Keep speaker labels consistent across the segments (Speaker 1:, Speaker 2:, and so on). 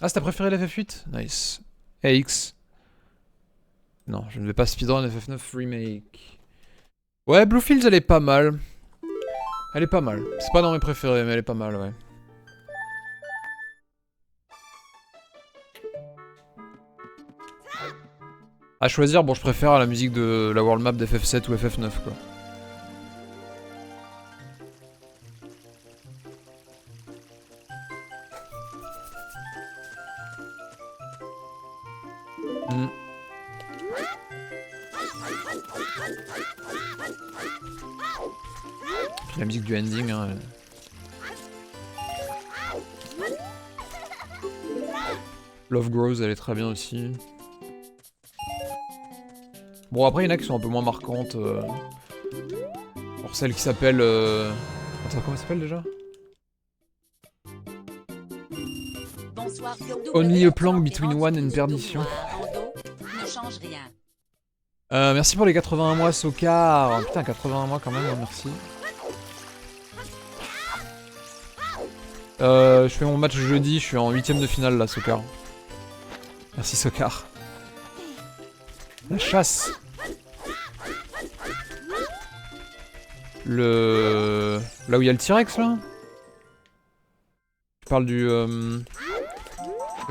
Speaker 1: Ah, c'est ta préférée l'FF8? Nice. AX. Non, je ne vais pas speedrun FF9 Remake. Ouais, Bluefields, elle est pas mal. Elle est pas mal. C'est pas dans mes préférés, mais elle est pas mal, ouais. À choisir, bon, je préfère la musique de la world map d'FF7 ou FF9, quoi. Hmm. Puis la musique du ending, hein. Love Grows, elle est très bien aussi. Bon, après, il y en a qui sont un peu moins marquantes. Alors, celle qui s'appelle... Attends, comment elle s'appelle déjà?
Speaker 2: Bonsoir,
Speaker 1: Only a plank between one and perdition.
Speaker 2: Ne change rien.
Speaker 1: Merci pour les 81 mois, Sokar. Putain, 81 mois quand même, hein, merci. Je fais mon match jeudi, je suis en 8ème de finale là, Sokar. Merci, Sokar. La chasse. Là où il y a le T-Rex là? Je parle du... Le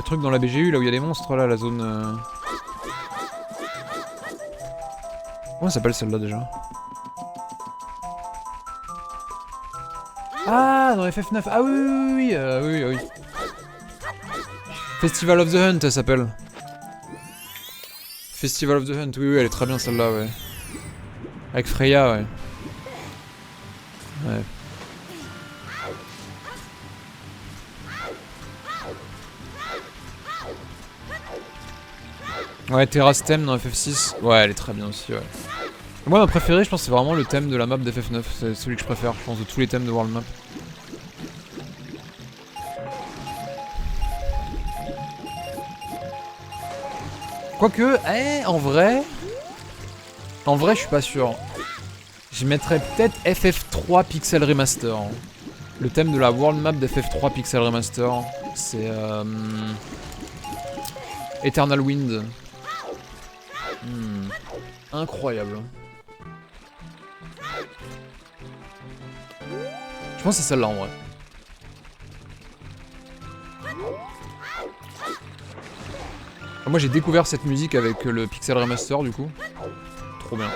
Speaker 1: truc dans la BGU, là où il y a les monstres là, la zone... Comment ça s'appelle celle-là déjà? Ah, dans FF9. Ah oui, oui, oui, oui, oui. Festival of the Hunt, elle s'appelle. Festival of the Hunt, oui, oui, elle est très bien celle-là, ouais. Avec Freya, ouais. Ouais. Ouais, Terra's thème dans FF6. Ouais, elle est très bien aussi, ouais. Moi, ma préférée, je pense, c'est vraiment le thème de la map d'FF9. C'est celui que je préfère, je pense, de tous les thèmes de World Map. Quoique, en vrai... En vrai, je suis pas sûr. Je mettrais peut-être FF3 Pixel Remaster. Le thème de la World Map d'FF3 Pixel Remaster, c'est... Eternal Wind. Incroyable. Je pense que c'est celle-là en vrai. Moi j'ai découvert cette musique avec le Pixel Remaster du coup. Trop bien.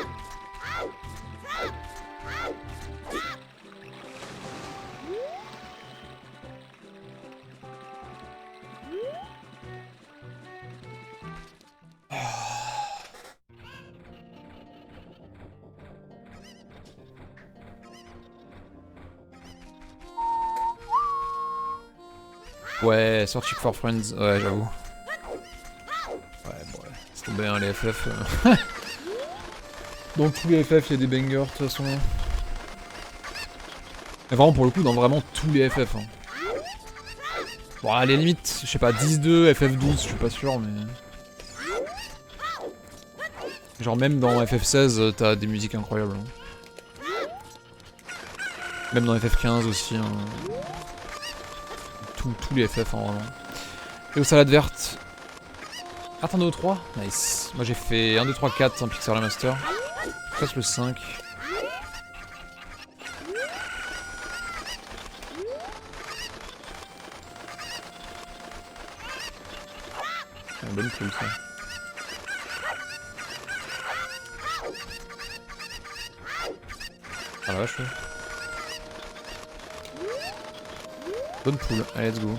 Speaker 1: Ouais, Searching for Friends, ouais j'avoue. Ouais, bon, ouais. C'est tombé hein, les FF. Dans tous les FF, il y a des bangers de toute façon. Mais vraiment, pour le coup, dans vraiment tous les FF. Hein. Bon, à la limite, je sais pas, 10-2, FF12, je suis pas sûr, mais... Genre même dans FF16, t'as des musiques incroyables. Hein. Même dans FF15 aussi. Hein. Tous les FF, hein, vraiment. Et aux salades vertes. Ah, t'en as au 3 Nice. Moi j'ai fait 1, 2, 3, 4, un Pixel Remaster. Je passe le 5. C'est une bonne poule ça. Ah la vache ouais. Bonne poule, allez let's go.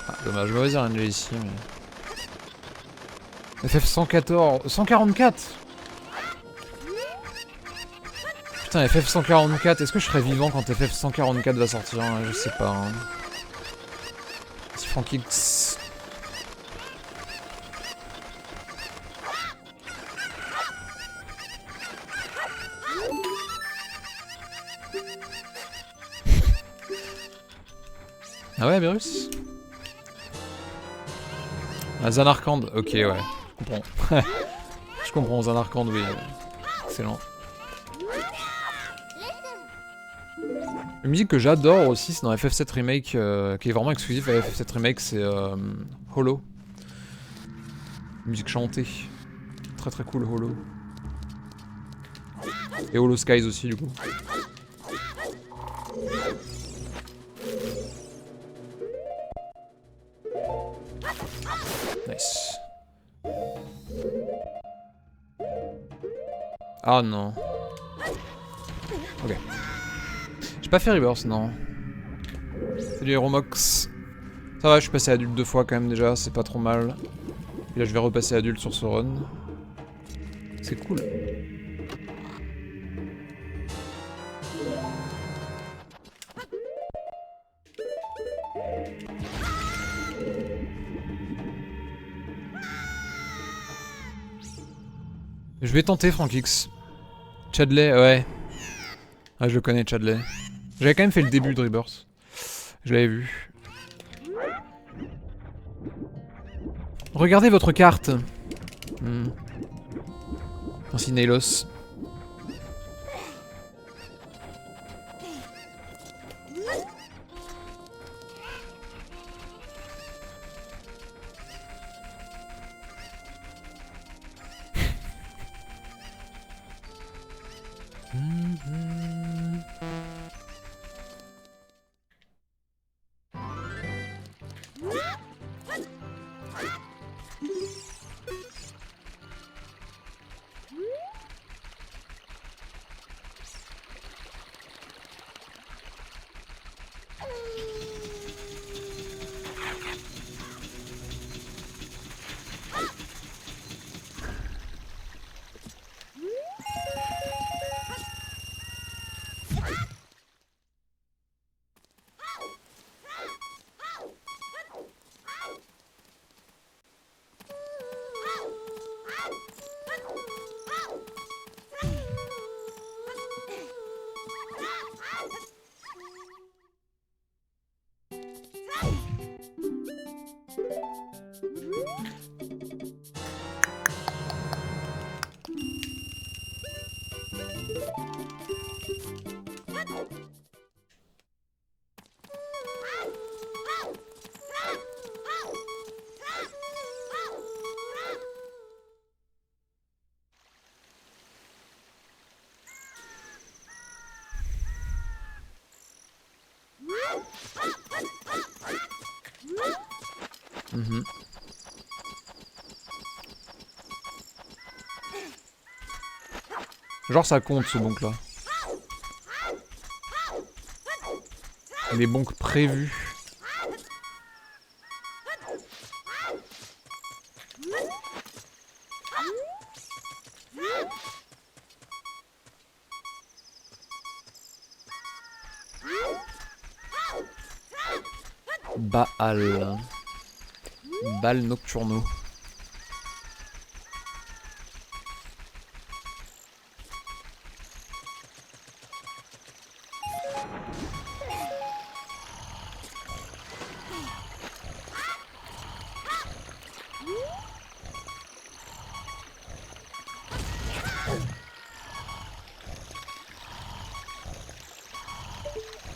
Speaker 1: Ah, dommage, mauvaise RNG ici mais... FF 114... 144 Putain, FF 144, est-ce que je serai vivant quand FF 144 va sortir hein? Je sais pas. Hein. Si Frank X... Ah ouais, Beerus? Ah, Zanarkand, ok, ouais, je comprends. Je comprends, Zanarkand, oui. Excellent. Une musique que j'adore aussi, c'est dans FF7 Remake, qui est vraiment exclusif à FF7 Remake, c'est Hollow. Musique chantée. Très très cool, Hollow. Et Hollow Skies aussi, du coup. Nice. Ah non. Ok. J'ai pas fait Rebirth, non. Salut Aeromox. Ça va, je suis passé adulte 2 fois quand même déjà, c'est pas trop mal. Et là je vais repasser adulte sur ce run. C'est cool. Je vais tenter Frankix. Chadley, ouais. Ah, je le connais, Chadley. J'avais quand même fait le début de Rebirth. Je l'avais vu. Regardez votre carte. Merci Nailos. Genre ça compte ce bonk là. Les bonks prévus. Baal. Baal Nocturno.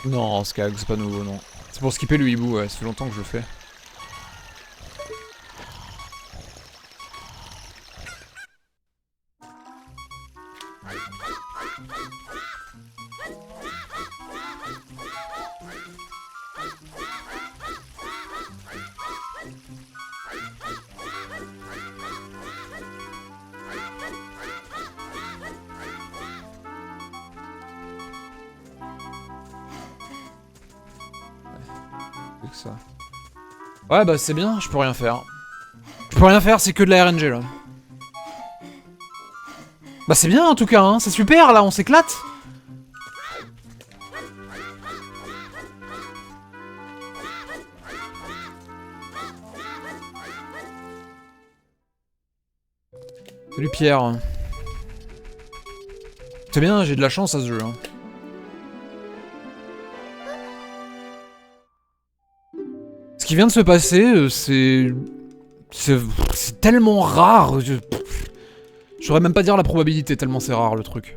Speaker 1: Non, Skag, c'est pas nouveau, non. C'est pour skipper le hibou, ouais, ça fait longtemps que je le fais. Que ça. Ouais, bah c'est bien, je peux rien faire. Je peux rien faire, c'est que de la RNG là. Bah c'est bien en tout cas, hein, c'est super là, on s'éclate. Salut Pierre. C'est bien, j'ai de la chance à ce jeu. Hein. Ce qui vient de se passer, c'est tellement rare. Je saurais même pas dire la probabilité, tellement c'est rare le truc.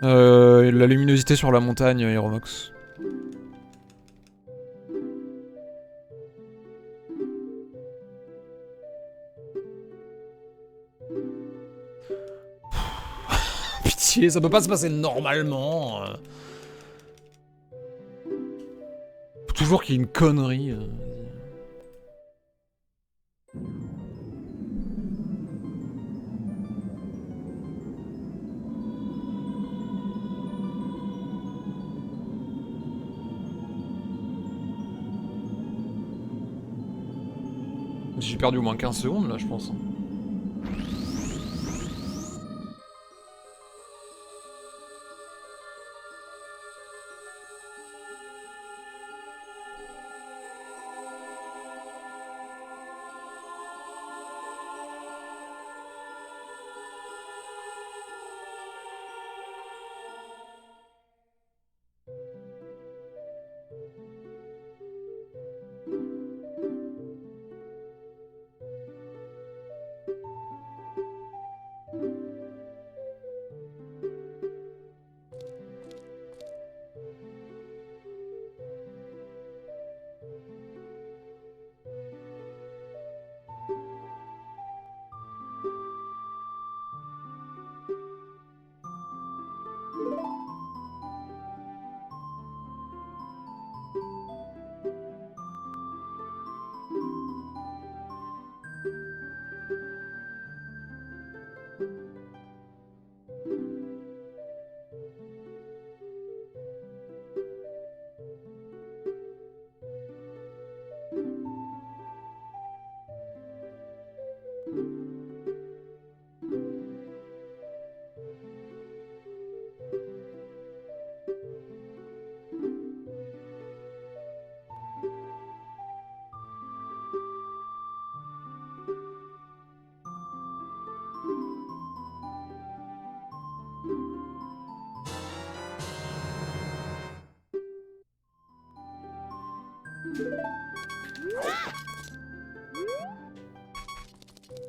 Speaker 1: La luminosité sur la montagne, Aeronox. Pitié, ça peut pas se passer normalement. Faut toujours qu'il y ait une connerie. J'ai perdu au moins 15 secondes là, je pense.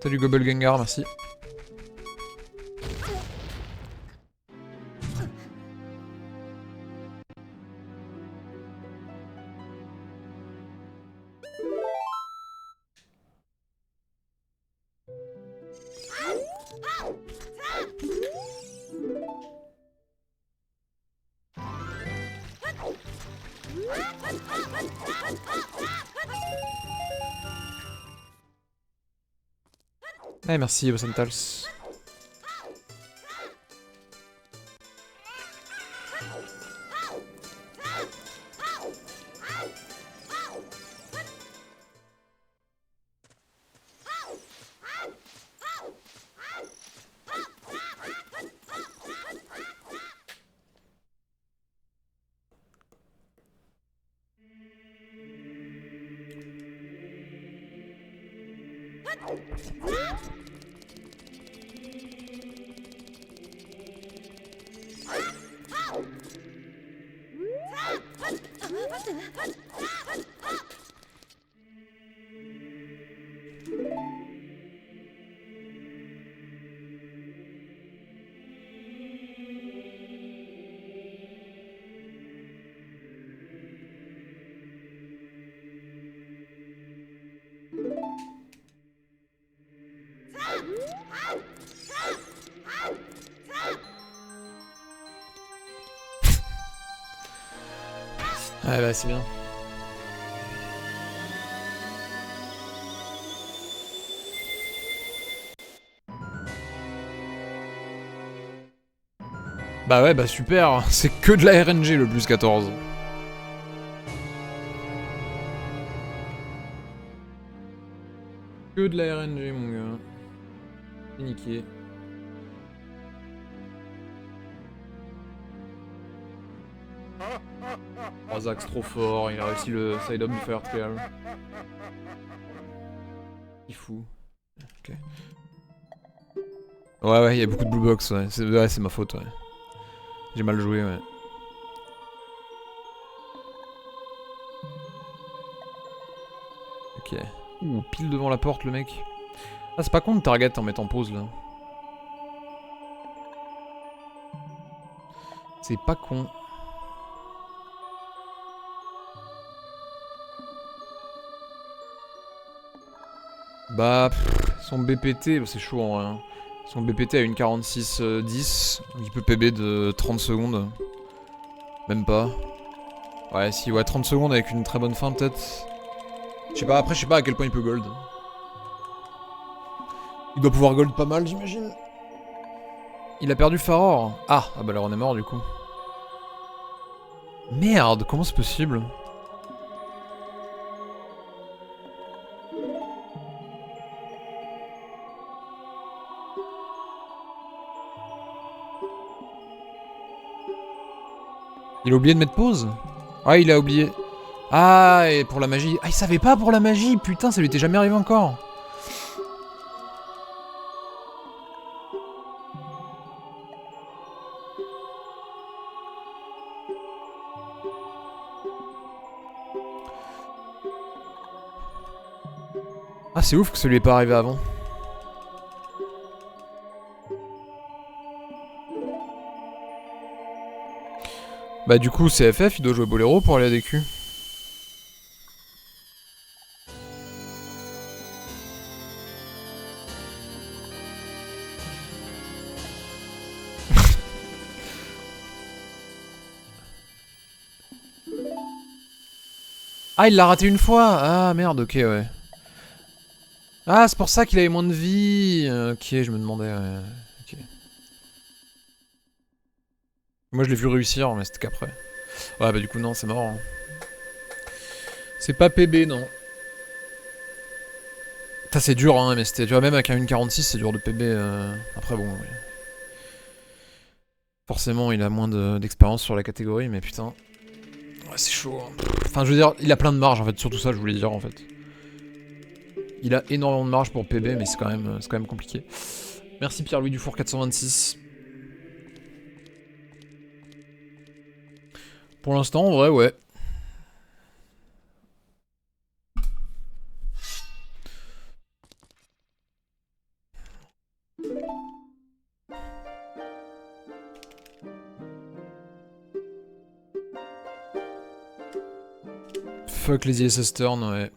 Speaker 1: Salut Gobble Gengar, merci. Eh merci Bosentals. Ouais bah c'est bien. Bah ouais bah super, c'est que de la RNG le plus 14. Que de la RNG mon gars. C'est niqué. Oh Oh, Zax trop fort, il a réussi le side-up du Fire Tail. Il fout. Ok. Ouais, il y a beaucoup de blue box, ouais. C'est ma faute, ouais. J'ai mal joué, ouais. Ok. Ouh, pile devant la porte, le mec. Ah, c'est pas con de target en mettant pause, là. C'est pas con. Bah, son BPT, c'est chaud en vrai. Hein. Son BPT a une 46-10, donc il peut PB de 30 secondes. Même pas. Ouais, si, ouais, 30 secondes avec une très bonne fin peut-être. Je sais pas, après je sais pas à quel point il peut gold. Il doit pouvoir gold pas mal, j'imagine. Il a perdu Faror. Ah bah alors on est mort du coup. Merde, comment c'est possible? Il a oublié de mettre pause? Ouais, il a oublié. Ah, et pour la magie. Ah, il savait pas pour la magie, putain, ça lui était jamais arrivé encore. Ah, c'est ouf que ça lui est pas arrivé avant. Bah du coup, CFF, il doit jouer Boléro pour aller à DQ. Ah, il l'a raté une fois. Ah, merde, ok, ouais. Ah, c'est pour ça qu'il avait moins de vie. Ok, je me demandais, ouais. Ok. Moi, je l'ai vu réussir, mais c'était qu'après. Ouais, bah du coup, non, c'est marrant. Hein. C'est pas PB, non. Ça, c'est dur, hein, mais c'était... Tu vois, même avec un 1.46, c'est dur de PB. Après, bon... Ouais. Forcément, il a moins d'expérience sur la catégorie, mais putain... Ouais, c'est chaud. Hein. Enfin, je veux dire, il a plein de marge, en fait. Surtout ça, je voulais dire, en fait. Il a énormément de marge pour PB, mais c'est quand même compliqué. Merci Pierre-Louis Dufour 426. Pour l'instant, en vrai, ouais. Fuck les ISS turn, ouais.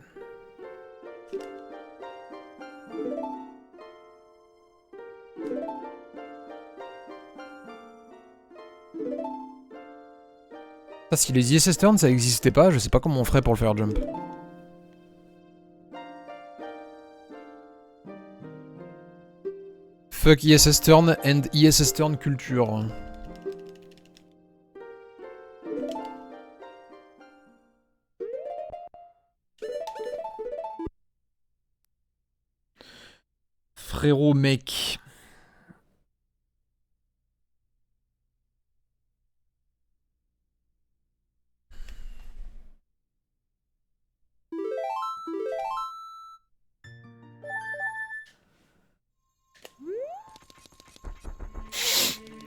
Speaker 1: Ah, si les ISS turn ça existait pas, je sais pas comment on ferait pour le faire jump. Fuck ISS turn and ISS turn culture. Frérot mec.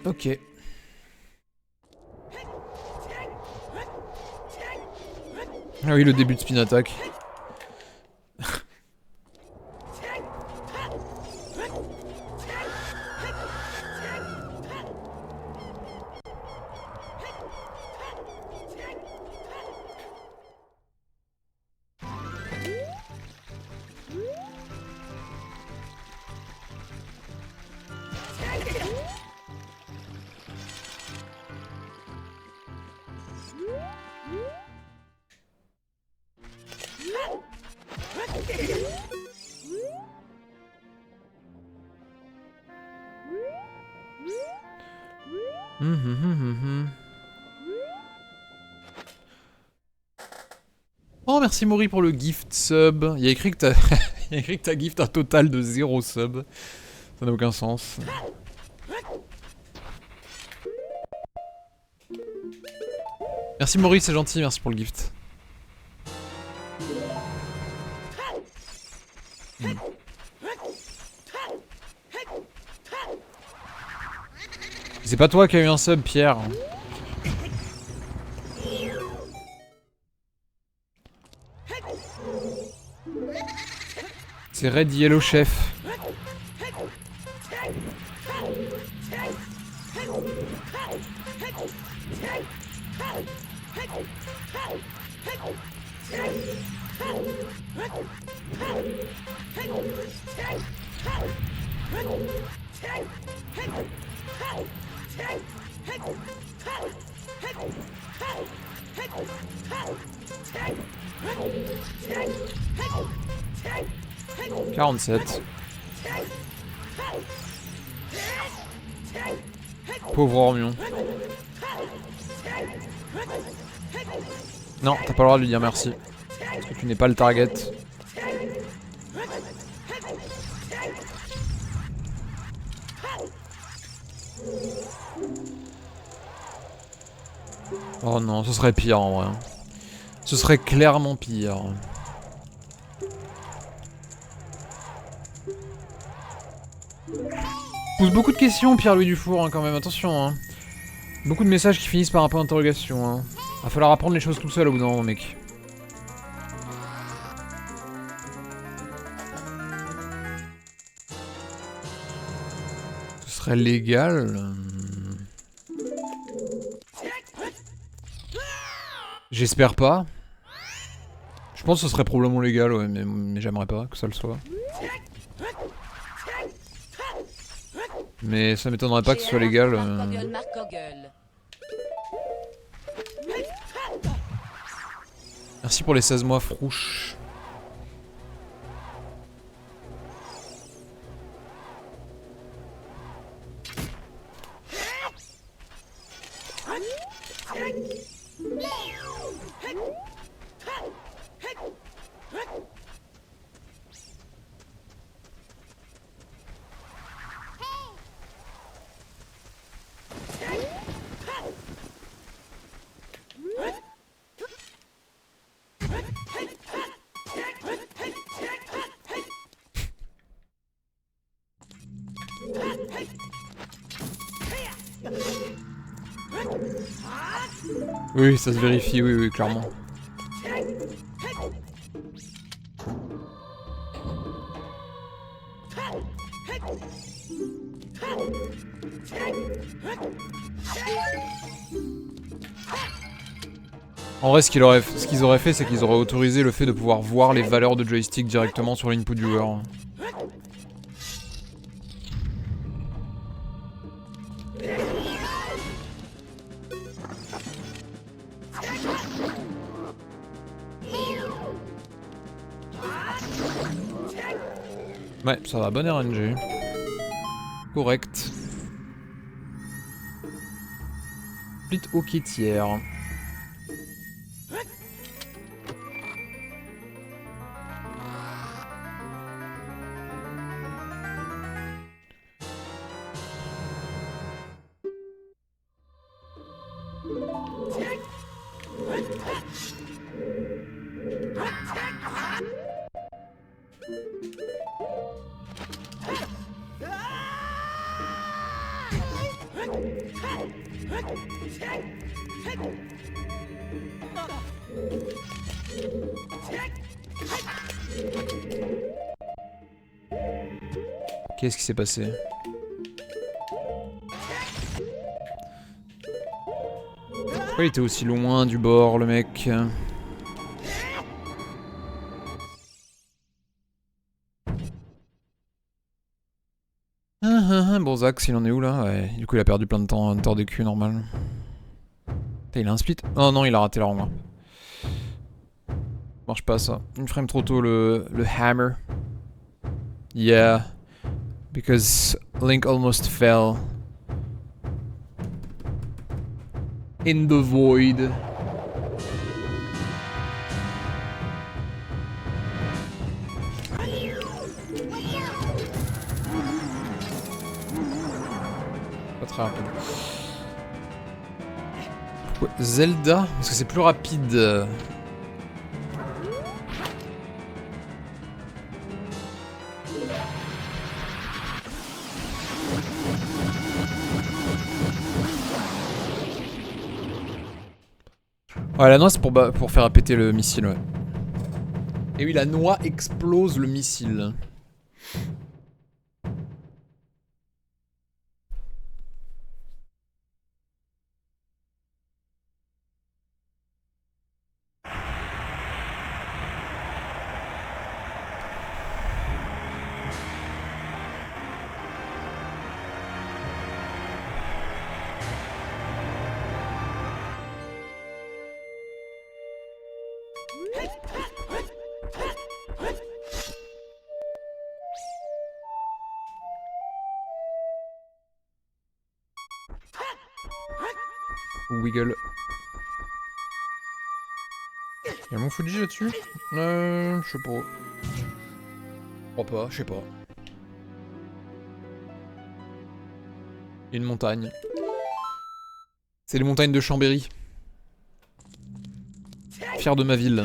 Speaker 1: Ok. Ah oui, le début de spin attack. Oh, merci Maury pour le gift sub. Il y a écrit que t'as gift un total de 0 sub. Ça n'a aucun sens. Merci Maurice, c'est gentil, merci pour le gift. C'est pas toi qui as eu un sub, Pierre. C'est Red Yellow Chef. « 47. Pauvre Ormion. Non, t'as pas le droit de lui dire merci. Parce que tu n'es pas le target. Oh non, ce serait pire en vrai. Ce serait clairement pire. Pose beaucoup de questions, Pierre-Louis Dufour, hein, quand même, attention. Hein. Beaucoup de messages qui finissent par un point d'interrogation. Hein. Va falloir apprendre les choses tout seul au bout d'un moment, mec. Ce serait légal. J'espère pas. Je pense que ce serait probablement légal, ouais, mais j'aimerais pas que ça le soit. Mais ça m'étonnerait pas que ce soit légal. Merci pour les 16 mois, Frouche. Oui, ça se vérifie, oui, oui, clairement. En vrai, ce qu'ils auraient fait, c'est qu'ils auraient autorisé le fait de pouvoir voir les valeurs de joystick directement sur l'input du joueur. Ouais, ça va, bonne RNG. Correct. Split au quêtière. Qu'est-ce qui s'est passé? Pourquoi il était aussi loin du bord, le mec? Bon, Zax, il en est où là? Ouais, du coup il a perdu plein de temps, un tort de cul normal. Putain, il a un split? Oh non, il a raté la renvoie. Marche pas ça. Une frame trop tôt le hammer. Yeah. Because Link almost fell. In the void. Pas très rapide. Ouais, Zelda, parce que c'est plus rapide. Ouais, la noix c'est pour faire péter le missile, ouais. Et oui, la noix explose le missile. Wiggle. Y'a mon Fuji là-dessus? Je sais pas. Je crois pas, je sais pas. Une montagne. C'est les montagnes de Chambéry. Fier de ma ville.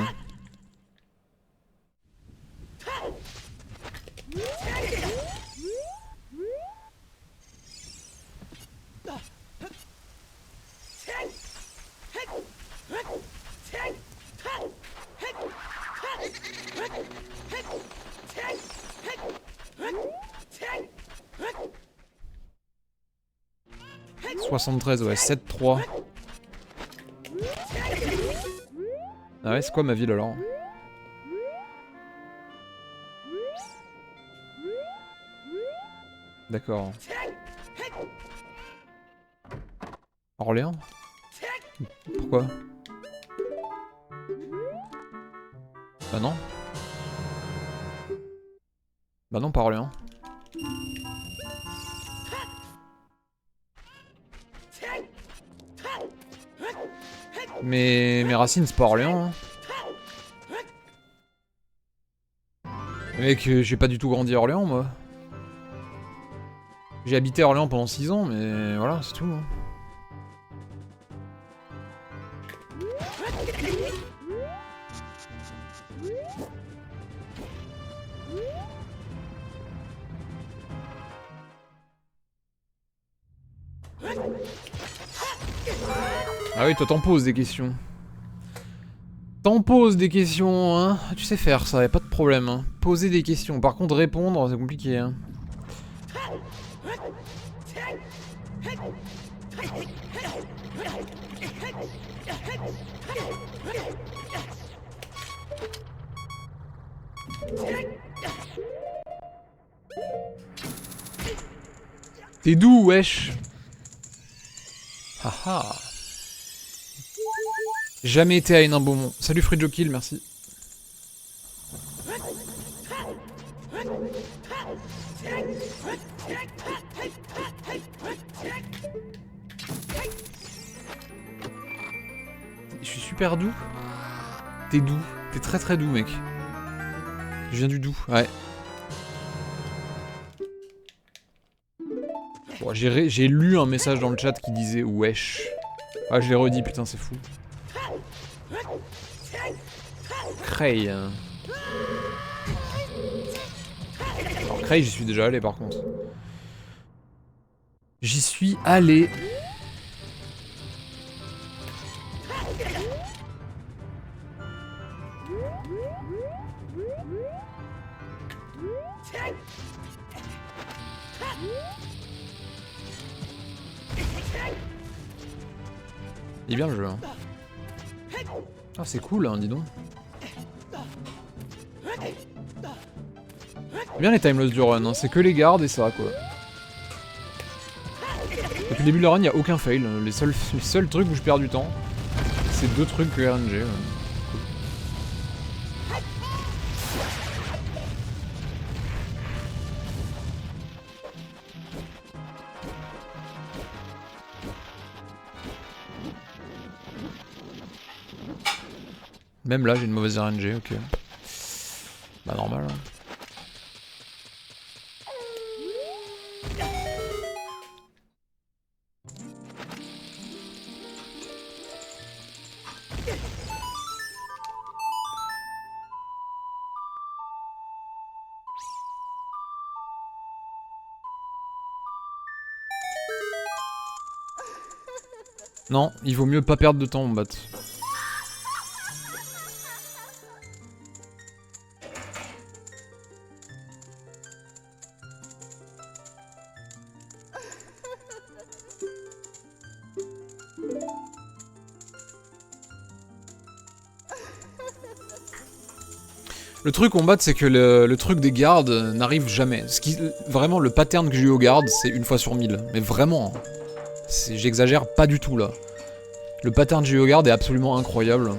Speaker 1: « 73, ouais, 7-3. Ah ouais, c'est quoi ma ville alors? D'accord. Orléans? Pourquoi? Bah non. Bah non, pas Orléans. Mais mes racines, c'est pas Orléans. Hein. Mec, j'ai pas du tout grandi à Orléans, moi. J'ai habité à Orléans pendant 6 ans, mais voilà, c'est tout. Hein. Ah oui, toi t'en poses des questions. T'en poses des questions, hein. Tu sais faire ça, y'a pas de problème. Hein. Poser des questions. Par contre, répondre, c'est compliqué. Hein. T'es d'où, wesh? Haha. Jamais été à Hénin-Beaumont. Salut Fridjokil, merci. Je suis super doux. T'es doux. T'es très très doux, mec. Je viens du Doubs, ouais. Bon, j'ai lu un message dans le chat qui disait wesh. Ah, je l'ai redit, putain, c'est fou. Cray. Alors, Cray, j'y suis déjà allé par contre. J'y suis allé. Il est bien le jeu. Hein. Ah, c'est cool, hein, dis donc. Bien les timeless du run, hein. C'est que les gardes et ça, quoi. Depuis le début de la run, il n'y a aucun fail. Les seuls trucs où je perds du temps, c'est 2 trucs que RNG. Cool. Même là, j'ai une mauvaise RNG, ok. Bah normal. Hein. Non, il vaut mieux pas perdre de temps en bat. Le truc on bat, c'est que le truc des gardes n'arrive jamais. Vraiment, le pattern que j'ai eu aux gardes, c'est une fois sur 1000. Mais vraiment, j'exagère pas du tout là. Le pattern que j'ai eu aux gardes est absolument incroyable.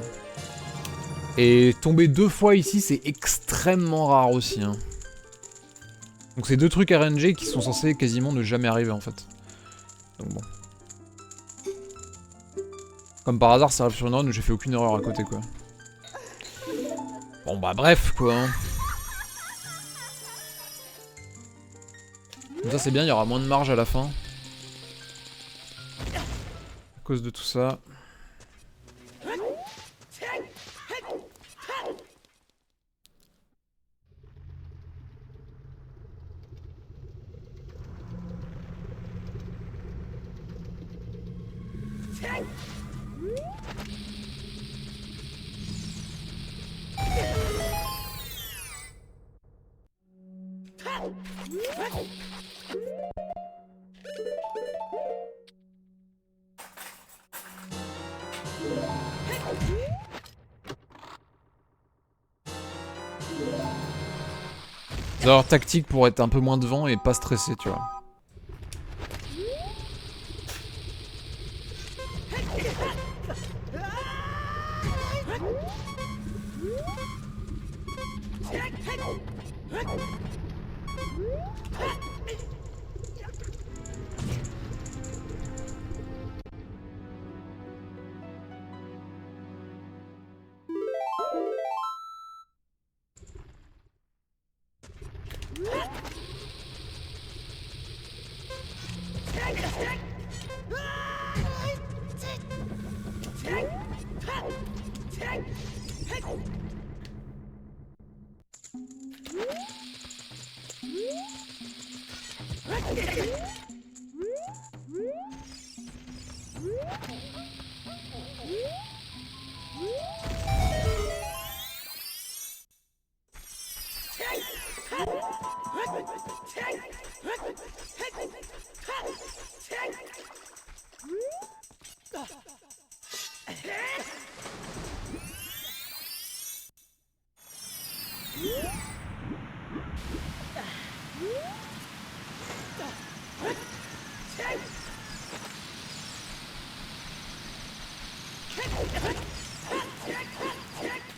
Speaker 1: Et tomber 2 fois ici, c'est extrêmement rare aussi. Hein. Donc c'est 2 trucs RNG qui sont censés quasiment ne jamais arriver en fait. Donc bon. Comme par hasard, ça arrive sur une run où j'ai fait aucune erreur à côté quoi. Bon bah bref quoi. Hein. Donc ça c'est bien, il y aura moins de marge à la fin. À cause de tout ça. Genre tactique pour être un peu moins devant et pas stressé, tu vois.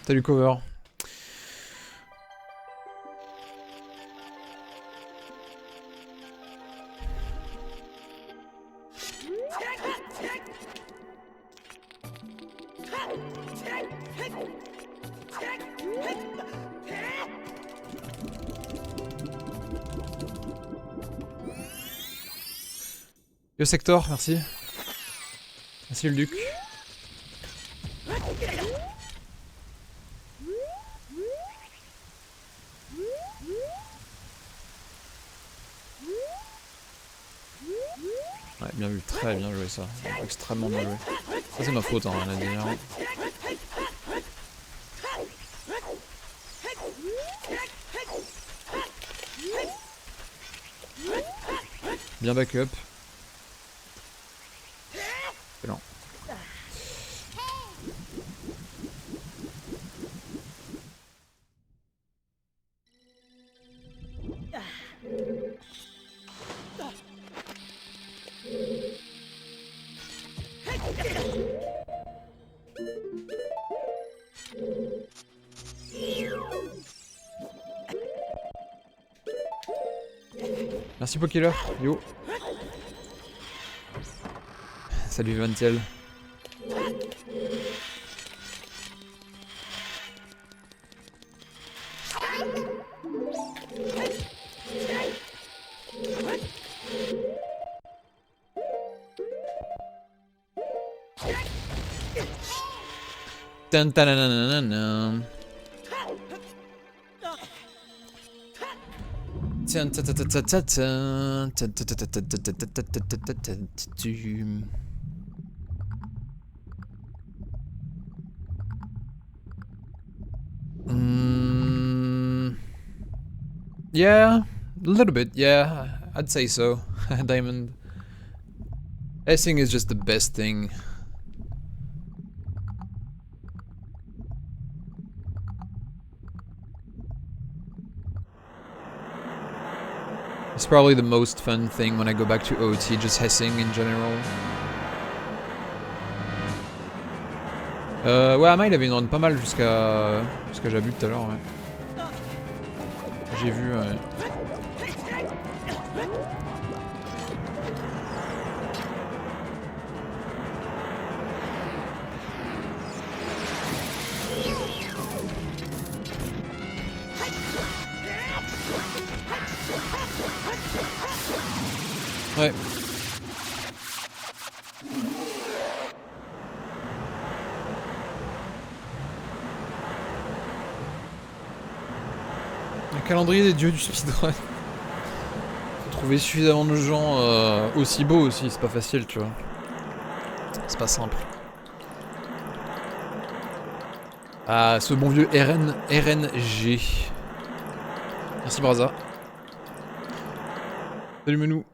Speaker 1: Salut cover. Yo Sector, merci. Merci le duc. Ouais, bien vu, très bien joué ça. Extrêmement bien joué. Ça c'est ma faute, hein, rien à dire. Bien backup. Excellent. Merci Pokiller, yo. Salut Vantiel. Tan tan nan nan nan. Tiens, ta ta ta ta ta ta ta ta ta ta ta ta ta ta ta ta ta. Yeah, a little bit, yeah, I'd say so. Diamond. Essing is just the best thing. It's probably the most fun thing when I go back to OT, just Hessing in general. Ouais, Ama il avait une run pas mal jusqu'à Jabu tout à l'heure, ouais. J'ai vu, ouais. Ouais. Le calendrier des dieux du speedrun. Faut trouver suffisamment de gens aussi beaux aussi, c'est pas facile, tu vois. C'est pas simple. Ah, ce bon vieux RNG. Merci Braza. Salut Menou.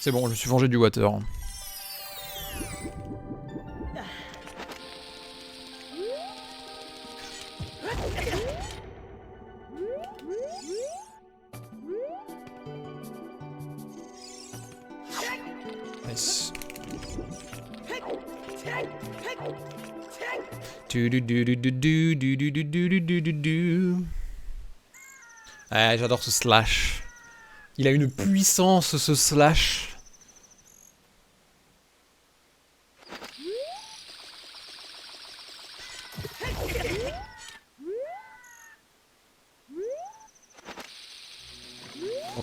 Speaker 1: C'est bon, je me suis vengé du water. Nice. Ah, j'adore ce slash. Il a une puissance, ce slash.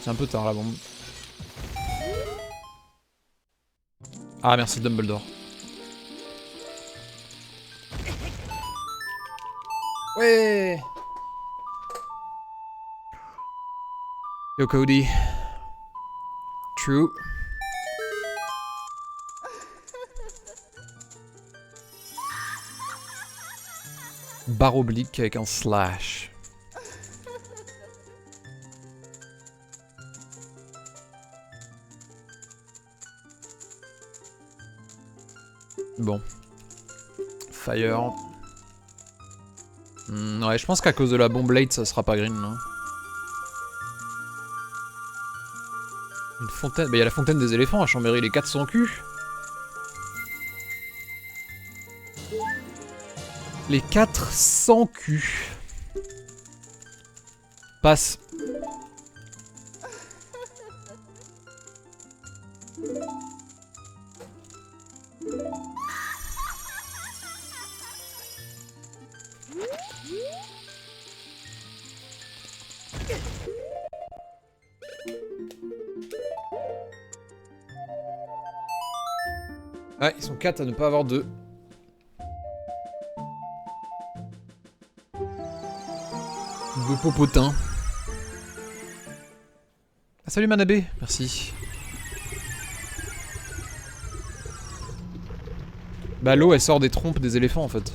Speaker 1: C'est un peu tard la bombe. Ah merci Dumbledore. Ouais. Yo Cody. True. Barre oblique avec un slash. Bon. Fire. Ouais, je pense qu'à cause de la bombe blade, ça sera pas green. Là. Une fontaine. Bah, y a la fontaine des éléphants à Chambéry, les 400 culs. Les 400 culs. Passe. Ouais, ils sont 4 à ne pas avoir 2. Deux popotins. Ah, salut Manabé, merci. Bah l'eau elle sort des trompes des éléphants en fait.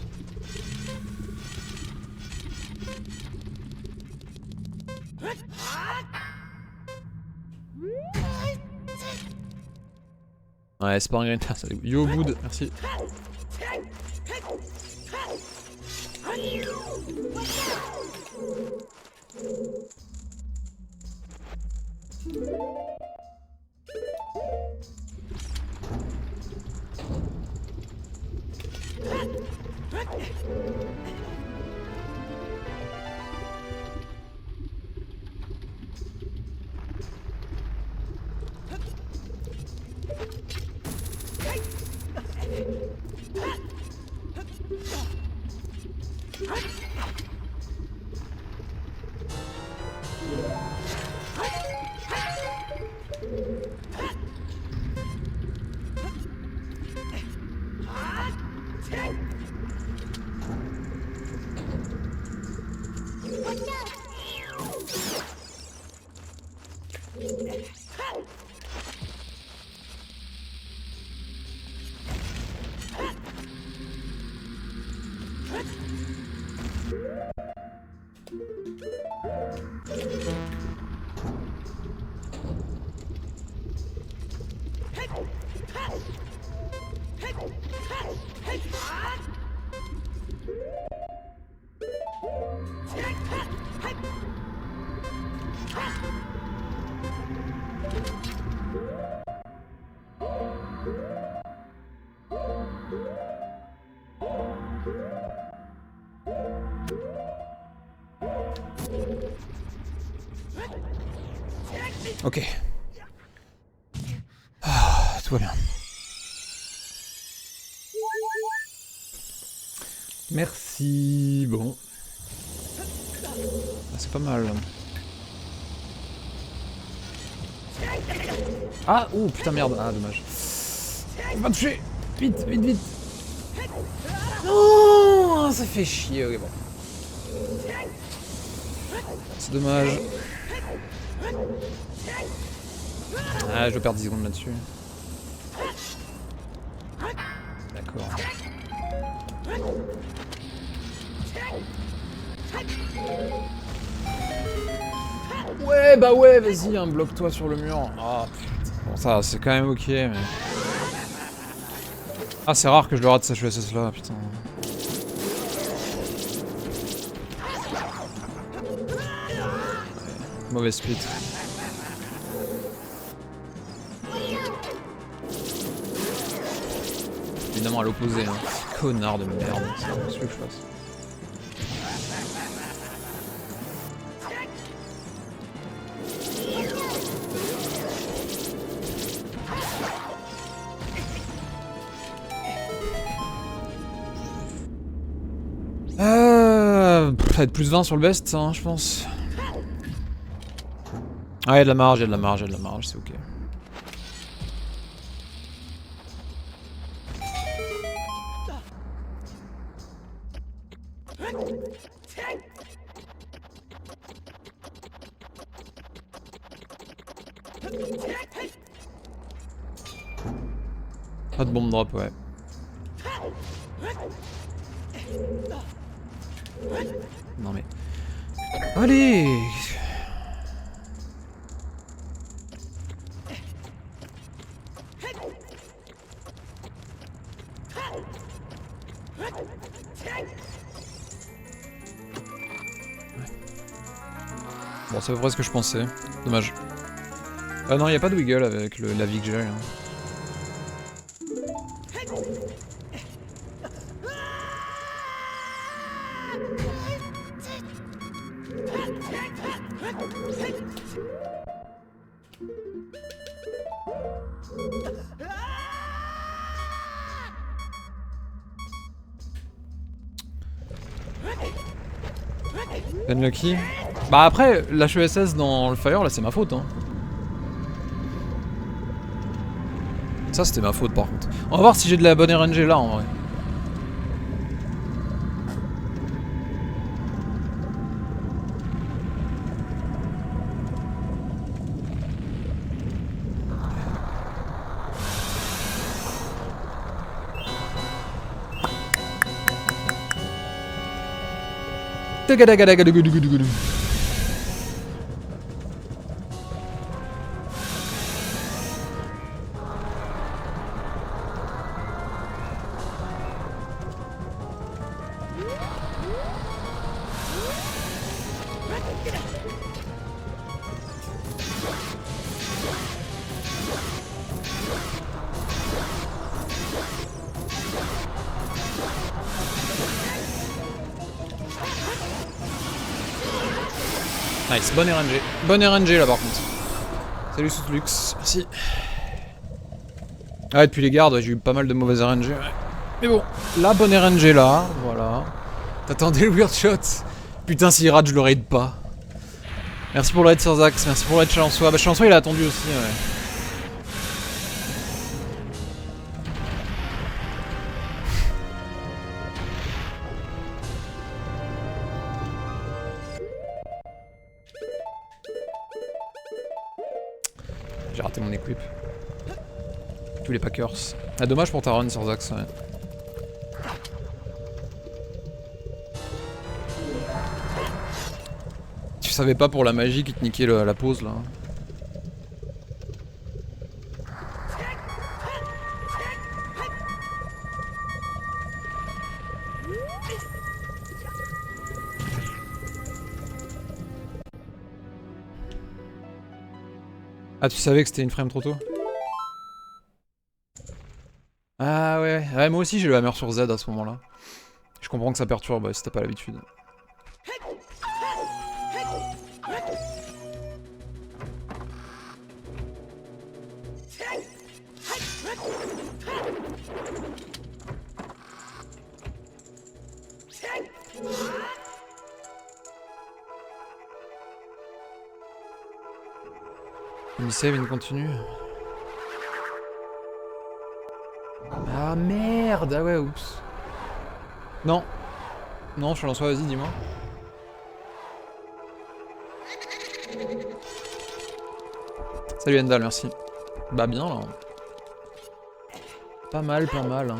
Speaker 1: Ouais, c'est pas un green. Yo, Boud, merci. Ok. Ah, tout va bien. Merci. Bon. Ah, c'est pas mal. Ah, oh putain merde. Ah, dommage. On va toucher. Vite, vite, vite. Non, ça fait chier. Ok, bon. C'est dommage. Ah, je vais perdre 10 secondes là-dessus. D'accord. Ouais, bah ouais, vas-y, hein, bloque-toi sur le mur. Ah, putain. Bon, ça, c'est quand même ok, mais... Ah, c'est rare que je le rate, cette HESS là, putain. Mauvais split. Évidemment à l'opposé, hein. Connard de merde, c'est ce que je fasse. Ça va être plus 20 sur le best, hein, je pense. Ah, il y a de la marge, il y a de la marge, il y a de la marge, c'est ok. Pas de bombe drop, ouais. Non mais... Allez! Bon, c'est à peu près ce que je pensais. Dommage. Ah non, il n'y a pas de wiggle avec la vie que j'ai. Hein. Unlucky. Bah après, l'HESS dans le Fire, là c'est ma faute. Hein. Ça c'était ma faute par contre. On va voir si j'ai de la bonne RNG là en vrai. Nice, bonne RNG. Bonne RNG là par contre. Salut Soutlux, merci. Ah, depuis les gardes, ouais, j'ai eu pas mal de mauvaises RNG. Ouais. Mais bon, la bonne RNG là, voilà. T'attendais le weird shot. Putain, s'il rate, je le raid pas. Merci pour le raid Sirzax, merci pour le raid Chalençois. Bah, Chalençois il a attendu aussi, ouais. J'ai raté mon equip. Tous les Packers. Ah, dommage pour ta run Sirzax, ouais. Tu savais pas pour la magie qui te niquait la pause là. Ah, tu savais que c'était une frame trop tôt? Ah ouais, ouais, moi aussi j'ai le hammer sur Z à ce moment là. Je comprends que ça perturbe si t'as pas l'habitude. Une save, une continue. Ah merde, ah ouais, oups. Non. Non, je lance, vas-y, dis-moi. Salut Endal, merci. Bah bien là. Pas mal, hein.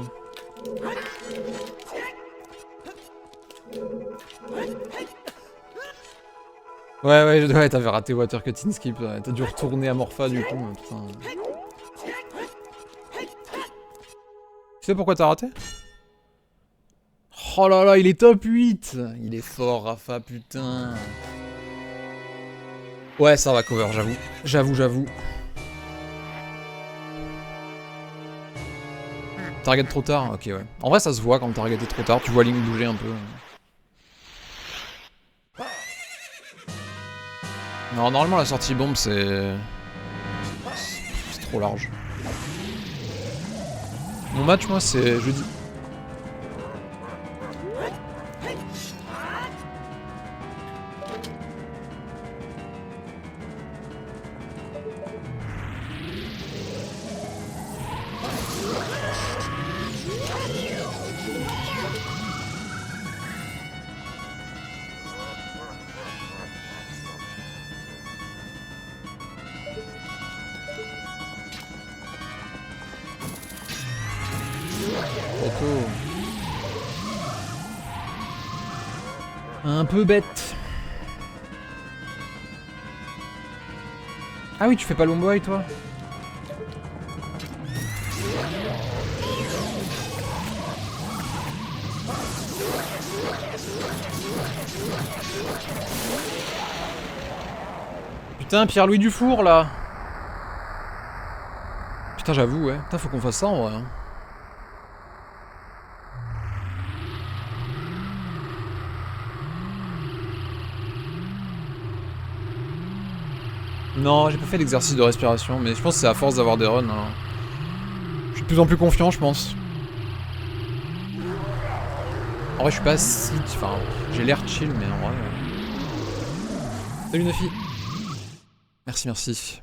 Speaker 1: Ouais, t'avais raté Water Cutting Skip, ouais. T'as dû retourner à Morpha du coup, putain. Tu sais pourquoi t'as raté? Oh là là, il est top 8. Il est fort, Rafa, putain. Ouais, ça va cover, j'avoue. J'avoue. Target trop tard, ok ouais. En vrai ça se voit quand le target est trop tard, tu vois Link bouger un peu. Non, normalement la sortie bombe c'est trop large. Mon match moi c'est jeudi. Un peu bête. Ah oui, tu fais pas l'omboy toi? Putain, Pierre-Louis Dufour là. Putain, j'avoue, ouais. Putain, faut qu'on fasse ça en vrai. Hein. Non, j'ai pas fait d'exercice de respiration, mais je pense que c'est à force d'avoir des runs. Hein. Je suis de plus en plus confiant, je pense. En vrai, je suis pas si... Enfin, j'ai l'air chill, mais en vrai... Salut Nefi. Merci.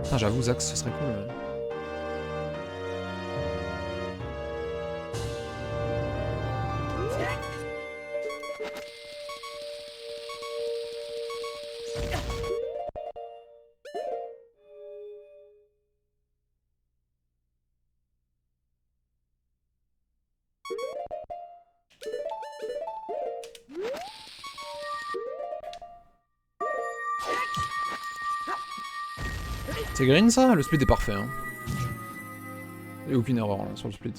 Speaker 1: Putain, j'avoue, Zax, ce serait cool. Ouais. C'est green ça? Le split est parfait. Hein. Il n'y a aucune erreur là sur le split.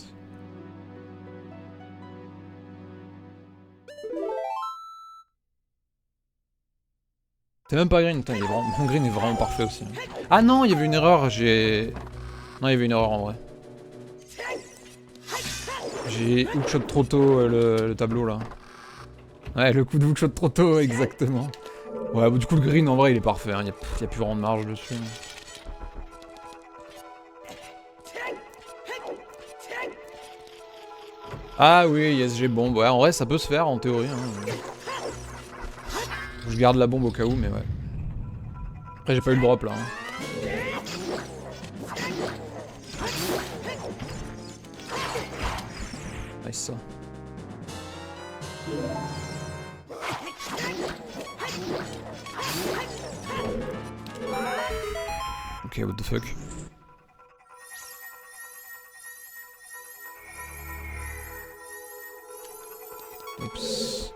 Speaker 1: T'es même pas green, putain, mon green est vraiment parfait aussi. Hein. Ah non, il y avait une erreur, Non, il y avait une erreur en vrai. J'ai hookshot trop tôt le tableau là. Ouais, le coup de hookshot trop tôt, exactement. Ouais, bah, du coup, le green, en vrai, il est parfait. Hein. Y a plus vraiment de marge dessus. Ah oui, SG bombe. Ouais, en vrai, ça peut se faire, en théorie. Hein. Je garde la bombe au cas où, mais ouais. Après, j'ai pas eu le drop, là. Hein. Nice, ça. Ok, what the fuck. Oups.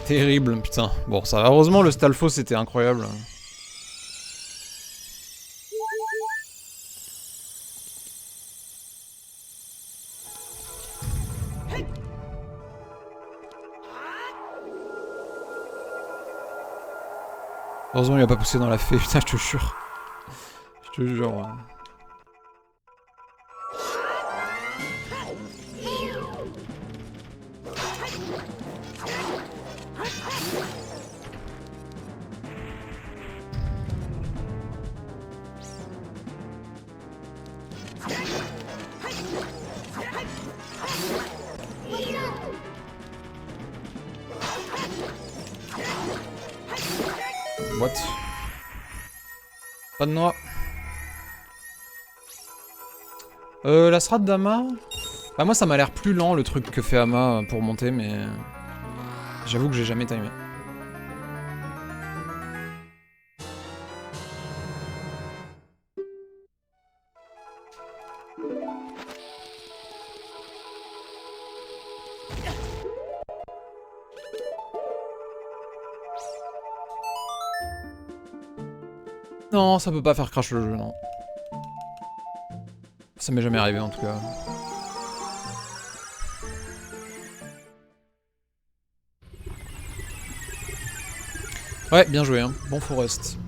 Speaker 1: Terrible, putain. Bon, ça va. Heureusement, le Stalfo, c'était incroyable. Heureusement, il a pas poussé dans la fée. Putain, je te jure. Je te jure. Ouais. What? Pas de noix. La strat d'Ama. Bah moi ça m'a l'air plus lent le truc que fait Ama pour monter, mais j'avoue que j'ai jamais timé. Non, ça peut pas faire crash le jeu, non. Ça m'est jamais arrivé en tout cas. Ouais, bien joué, hein. Bon Forest.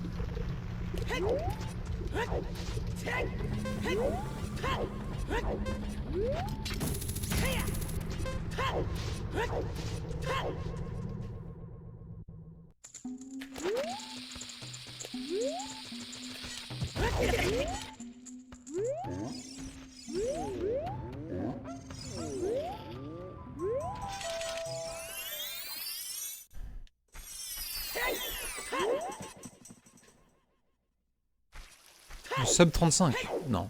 Speaker 1: Sub 35? Non.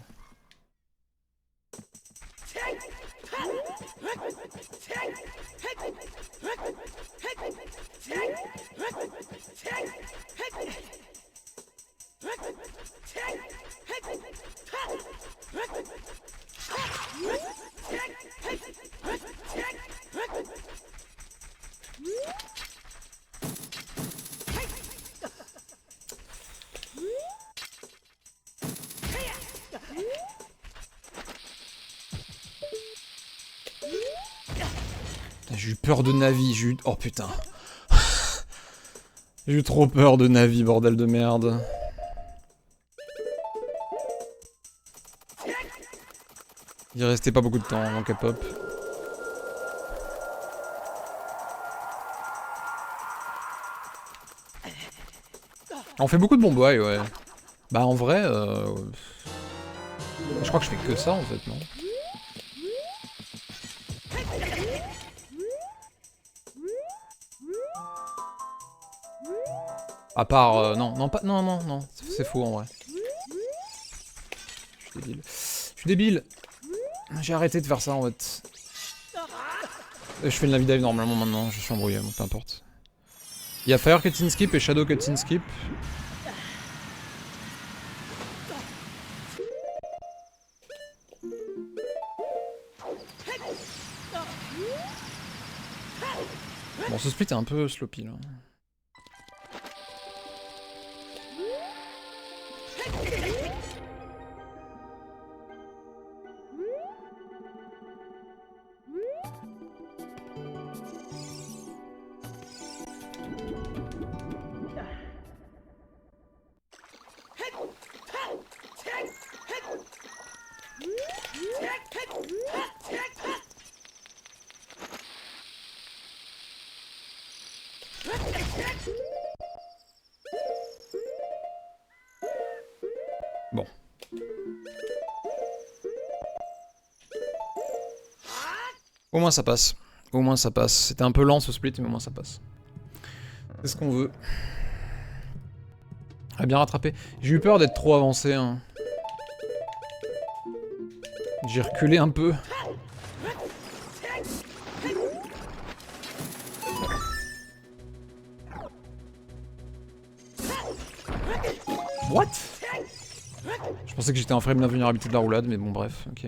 Speaker 1: J'ai eu peur de Navi, j'ai eu... Oh putain. J'ai eu trop peur de Navi, bordel de merde. Il restait pas beaucoup de temps avant qu'elle pop. On fait beaucoup de bomboy, ouais. Bah en vrai, je crois que je fais que ça en fait, non? À part, non, non, pas, non, non, non, c'est faux en vrai. Je suis débile. Je suis débile. J'ai arrêté de faire ça en fait. Je fais une Navi dive normalement maintenant, je suis embrouillé, bon, peu importe. Il y a Fire Cutscene Skip et Shadow Cutscene Skip. Bon, ce split est un peu sloppy là. Bon. Au moins ça passe. Au moins ça passe. C'était un peu lent ce split, mais au moins ça passe. C'est ce qu'on veut. Ah, bien rattrapé. J'ai eu peur d'être trop avancé. Hein. J'ai reculé un peu. What? Je pensais que j'étais en frame d'invulnérabilité de la roulade, mais bon bref, ok.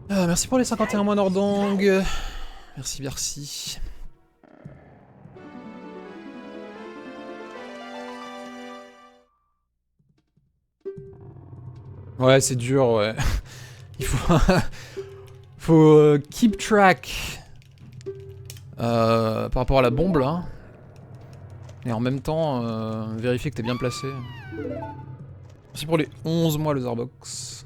Speaker 1: Ah, merci pour les 51 mois Nordang. Merci, merci. Ouais, c'est dur, ouais. Il faut keep track par rapport à la bombe là. Et en même temps, vérifier que t'es bien placé. Merci pour les 11 mois le Zarbox.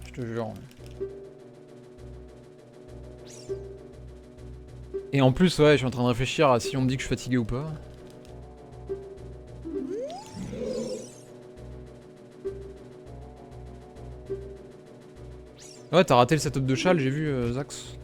Speaker 1: Je te jure. Et en plus, ouais, je suis en train de réfléchir à si on me dit que je suis fatigué ou pas. Ouais, t'as raté le setup de Chal, j'ai vu, Zax.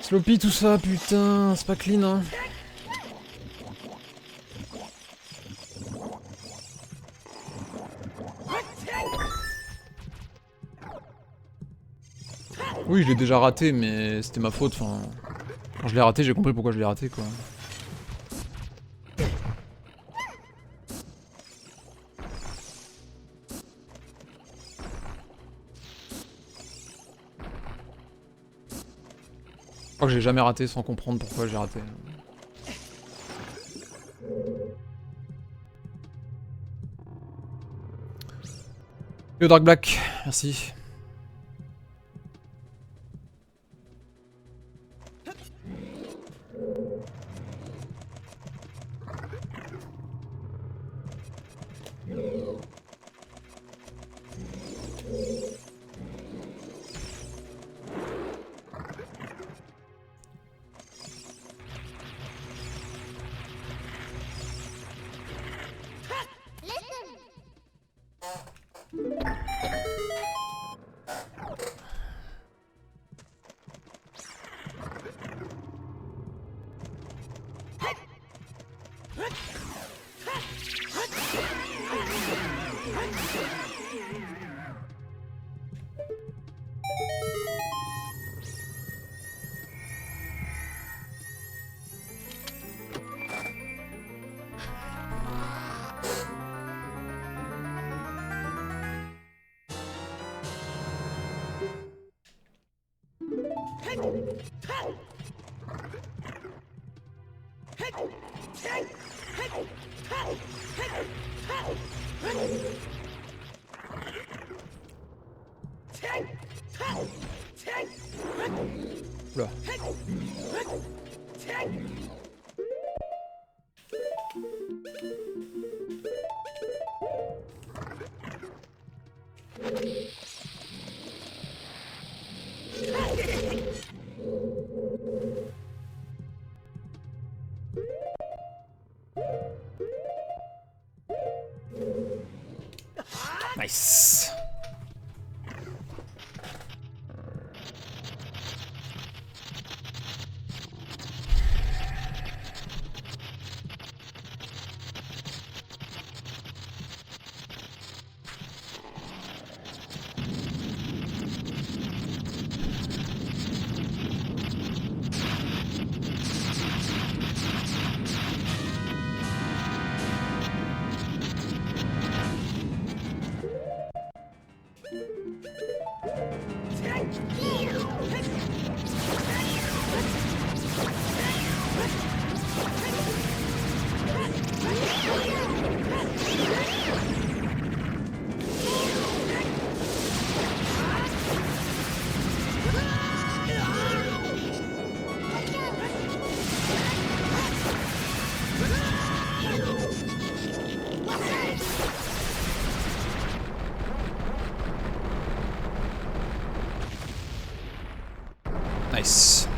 Speaker 1: Sloppy tout ça, putain, c'est pas clean hein. Oui, je l'ai déjà raté, mais c'était ma faute, enfin... Quand je l'ai raté, j'ai compris pourquoi je l'ai raté, quoi. Je crois que j'ai jamais raté sans comprendre pourquoi j'ai raté. Yo Dark Black, merci. Oula. Nice. Nice.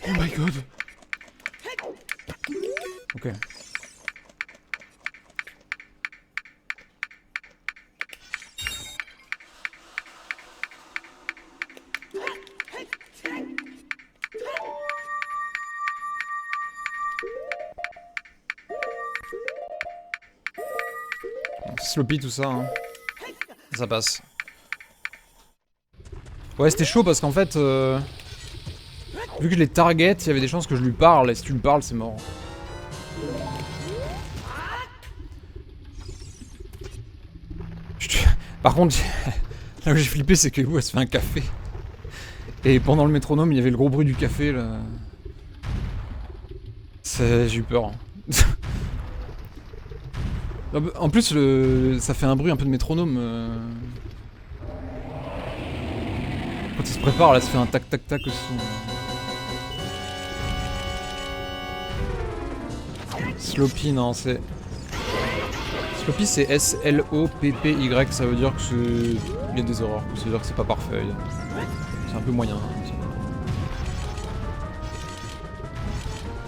Speaker 1: Oh my god. Ok. Sloppy tout ça, hein. Ça passe. Ouais, c'était chaud parce qu'en fait, vu que je les target, il y avait des chances que je lui parle, et si tu lui parles, c'est mort. Par contre, là où j'ai flippé, c'est que elle se fait un café. Et pendant le métronome, il y avait le gros bruit du café, là. J'ai eu peur. En plus, ça fait un bruit un peu de métronome. Quand il se prépare, là, ça fait un tac tac tac aussi. Sloppy, non, c'est... Sloppy, c'est S-L-O-P-P-Y, ça veut dire que c'est... Il y a des erreurs, ça veut dire que c'est pas parfait. C'est un peu moyen.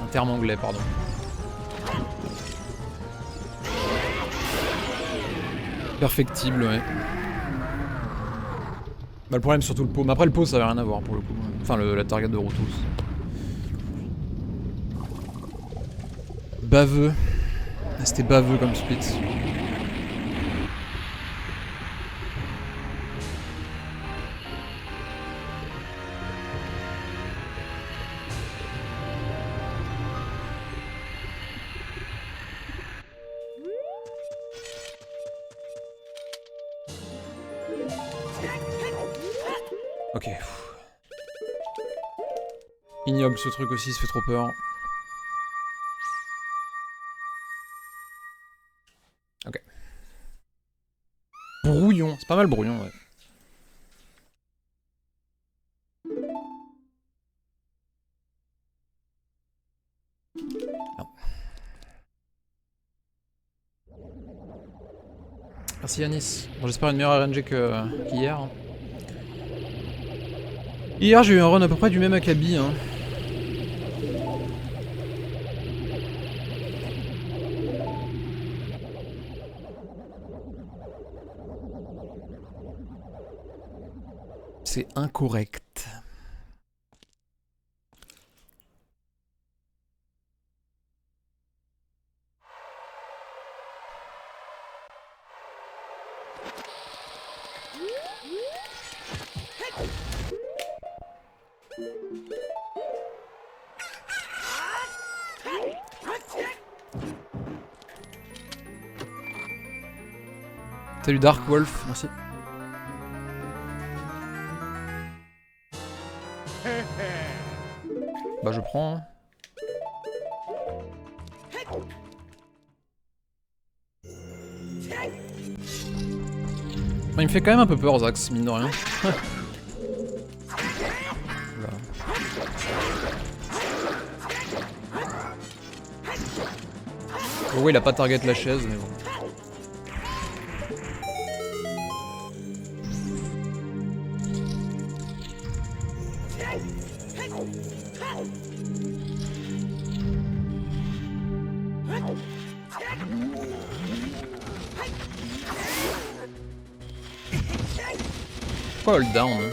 Speaker 1: Un terme anglais, pardon. Perfectible, ouais. Bah le problème c'est surtout le pot. Mais après le pot ça avait rien à voir pour le coup. Enfin la target de Rotos. Baveux. Ah, c'était baveux comme split. Ok. Ignoble ce truc aussi, ça fait trop peur. Ok. Brouillon, c'est pas mal brouillon, ouais. Non. Merci Yanis. Bon, j'espère une meilleure RNG qu'hier. Hier j'ai eu un run à peu près du même acabit, hein. C'est incorrect. Salut Dark Wolf, merci. Bah je prends. Bah, il me fait quand même un peu peur Zax, mine de rien. Oh oui, il a pas target la chaise, mais bon. Pourquoi hold down hein?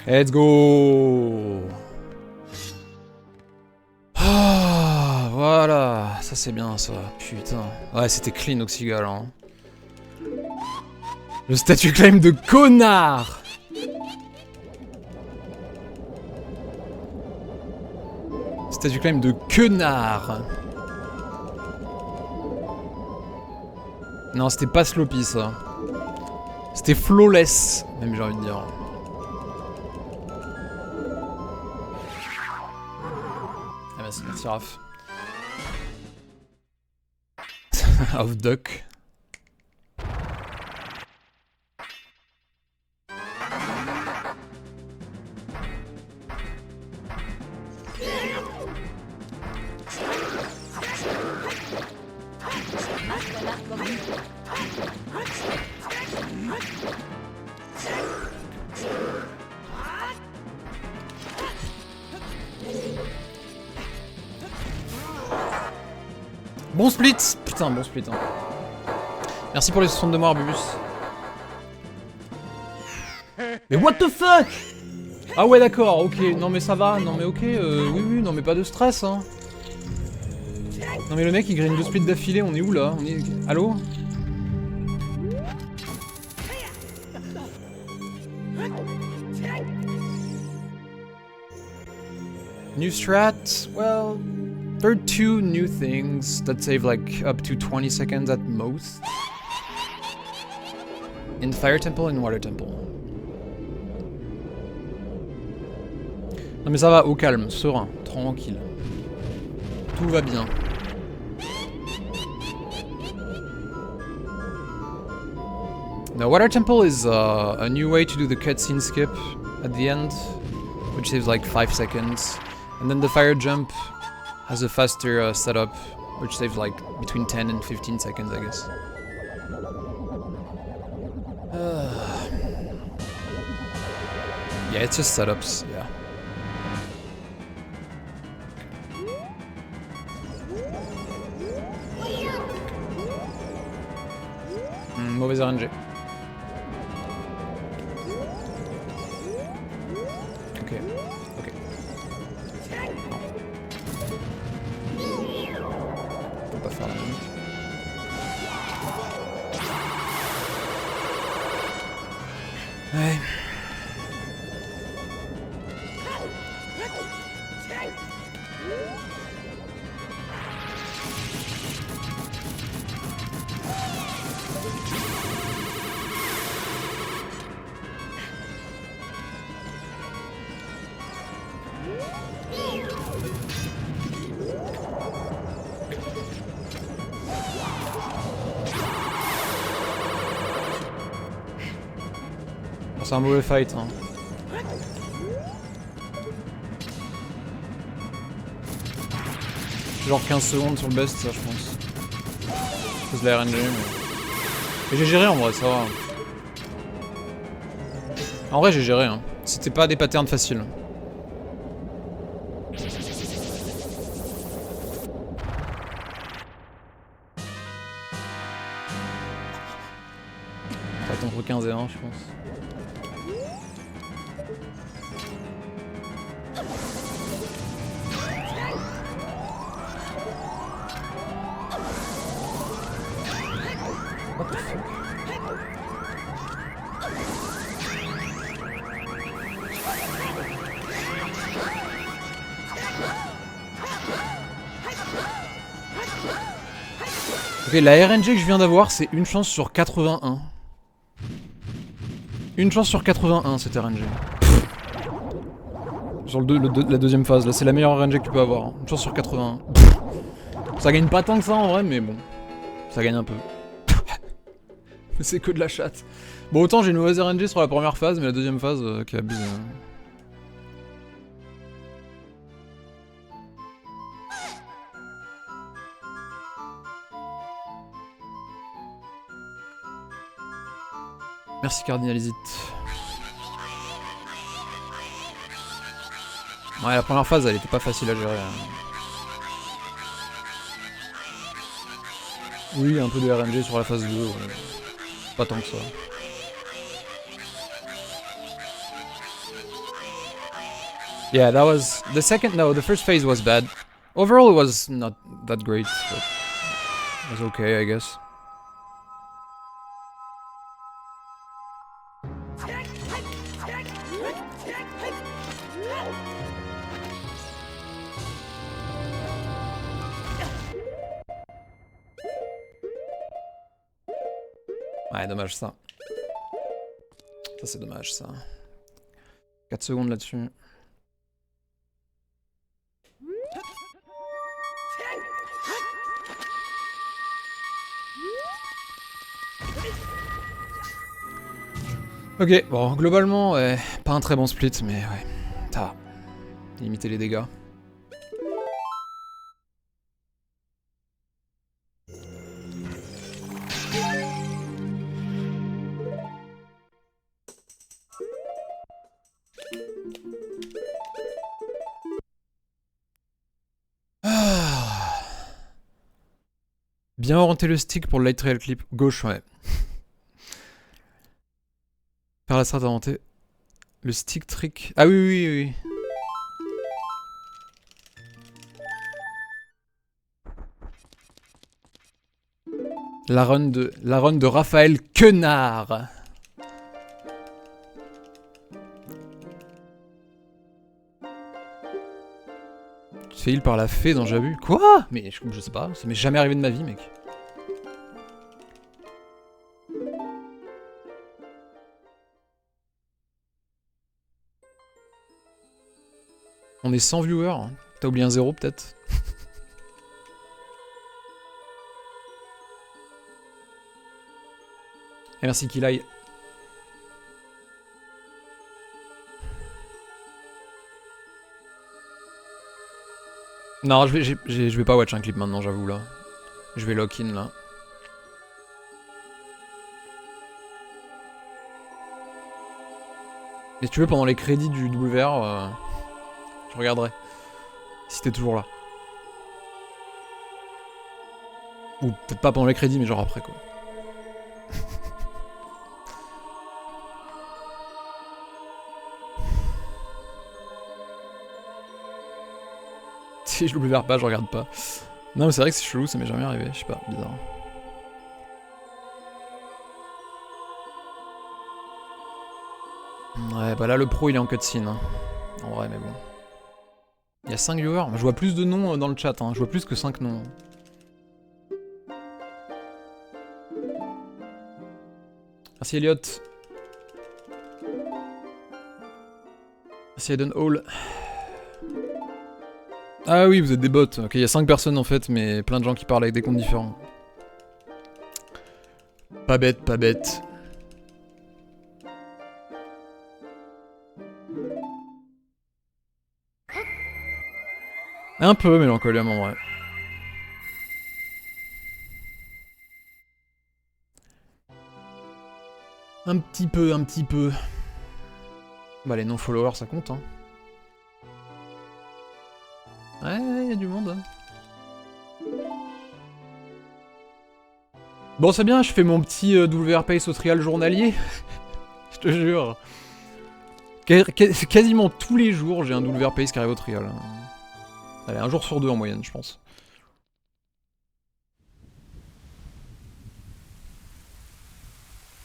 Speaker 1: Let's go. Ah, voilà, ça c'est bien ça, putain. Ouais, c'était clean Oxygal, hein. Le statut claim de connard. Statut claim de quenard. Non, c'était pas sloppy ça. C'était flawless, même j'ai envie de dire. Ah bah merci Raph. Off duck. Bon split. Putain, bon split. Hein. Merci pour les 62 mois, Arbubus. Mais what the fuck? Ah ouais, d'accord, ok. Non mais ça va, non mais ok. Oui, non mais pas de stress, hein. Non mais le mec il green 2 splits d'affilée, on est où là? On est... Allô? New strat? Well, there are 2 new things that save like up to 20 seconds at most. In Fire Temple and Water Temple. Non mais ça va, au calme, serein, tranquille. Tout va bien. The Water Temple is a new way to do the cutscene skip at the end, which saves like 5 seconds. And then the fire jump has a faster setup, which saves like between 10 and 15 seconds, I guess. Yeah, it's just setups, yeah. Mauvaise RNG. Ok, ok. Non. Faut pas faire la même. Ouais. C'est un mauvais fight, hein. Genre 15 secondes sur le best, ça, je pense. C'est de la RNG, mais j'ai géré en vrai, ça va. En vrai, j'ai géré, hein. C'était pas des patterns faciles. Ça va être entre 15 et 1, je pense. What the fuck? Ok, la RNG que je viens d'avoir, c'est une chance sur 81. Une chance sur 81, cette RNG. Sur la deuxième phase, là, c'est la meilleure RNG que tu peux avoir. Hein. Une chance sur 81. Ça gagne pas tant que ça en vrai, mais bon. Ça gagne un peu. Mais c'est que de la chatte. Bon, autant j'ai une mauvaise RNG sur la première phase, mais la deuxième phase qui abuse. Merci Cardinalizit. Ouais, la première phase, elle était pas facile à gérer. Oui, un peu de RNG sur la phase 2. Ouais. Pas tant que ça. Yeah, that was... the first phase was bad. Overall, it was not that great, but it was okay, I guess. Ouais, dommage ça. Ça c'est dommage ça. 4 secondes là-dessus. Ok, bon, globalement, ouais, pas un très bon split, mais ouais, ça va. Limiter les dégâts. Ah. Bien orienter le stick pour le light trail clip. Gauche, ouais. Faire la strat inventée. Le stick trick. Ah oui, oui, oui, oui. La run de Raphaël Quenard. Tu fais heal par la fée dans Jabu. Quoi? Mais je sais pas, ça m'est jamais arrivé de ma vie, mec. On est 100 viewers. Hein. T'as oublié un 0 peut-être? Et merci Kilai. Non, je vais pas watch un clip maintenant, j'avoue là. Je vais lock in là. Et si tu veux, pendant les crédits du WR, je regarderai. Si t'es toujours là. Ou peut-être pas pendant les crédits, mais genre après quoi. Si je l'oublie pas, je regarde pas. Non mais c'est vrai que c'est chelou, ça m'est jamais arrivé, je sais pas, bizarre. Ouais, bah là le pro il est en cutscene, hein. En vrai, mais bon. Il y a 5 viewers, je vois plus de noms dans le chat, hein. Je vois plus que 5 noms. Merci Elliot. Merci Eden Hall. Ah oui, vous êtes des bots. Ok, il y a 5 personnes en fait, mais plein de gens qui parlent avec des comptes différents. Pas bête, pas bête. Un peu mélancolique en vrai. Un petit peu, un petit peu. Bah les non-followers ça compte hein. Ouais, il y a du monde. Hein. Bon c'est bien, je fais mon petit WR Pace au trial journalier. Je te jure. Quasiment tous les jours j'ai un WR Pace qui arrive au trial. Allez, un jour sur 2 en moyenne je pense.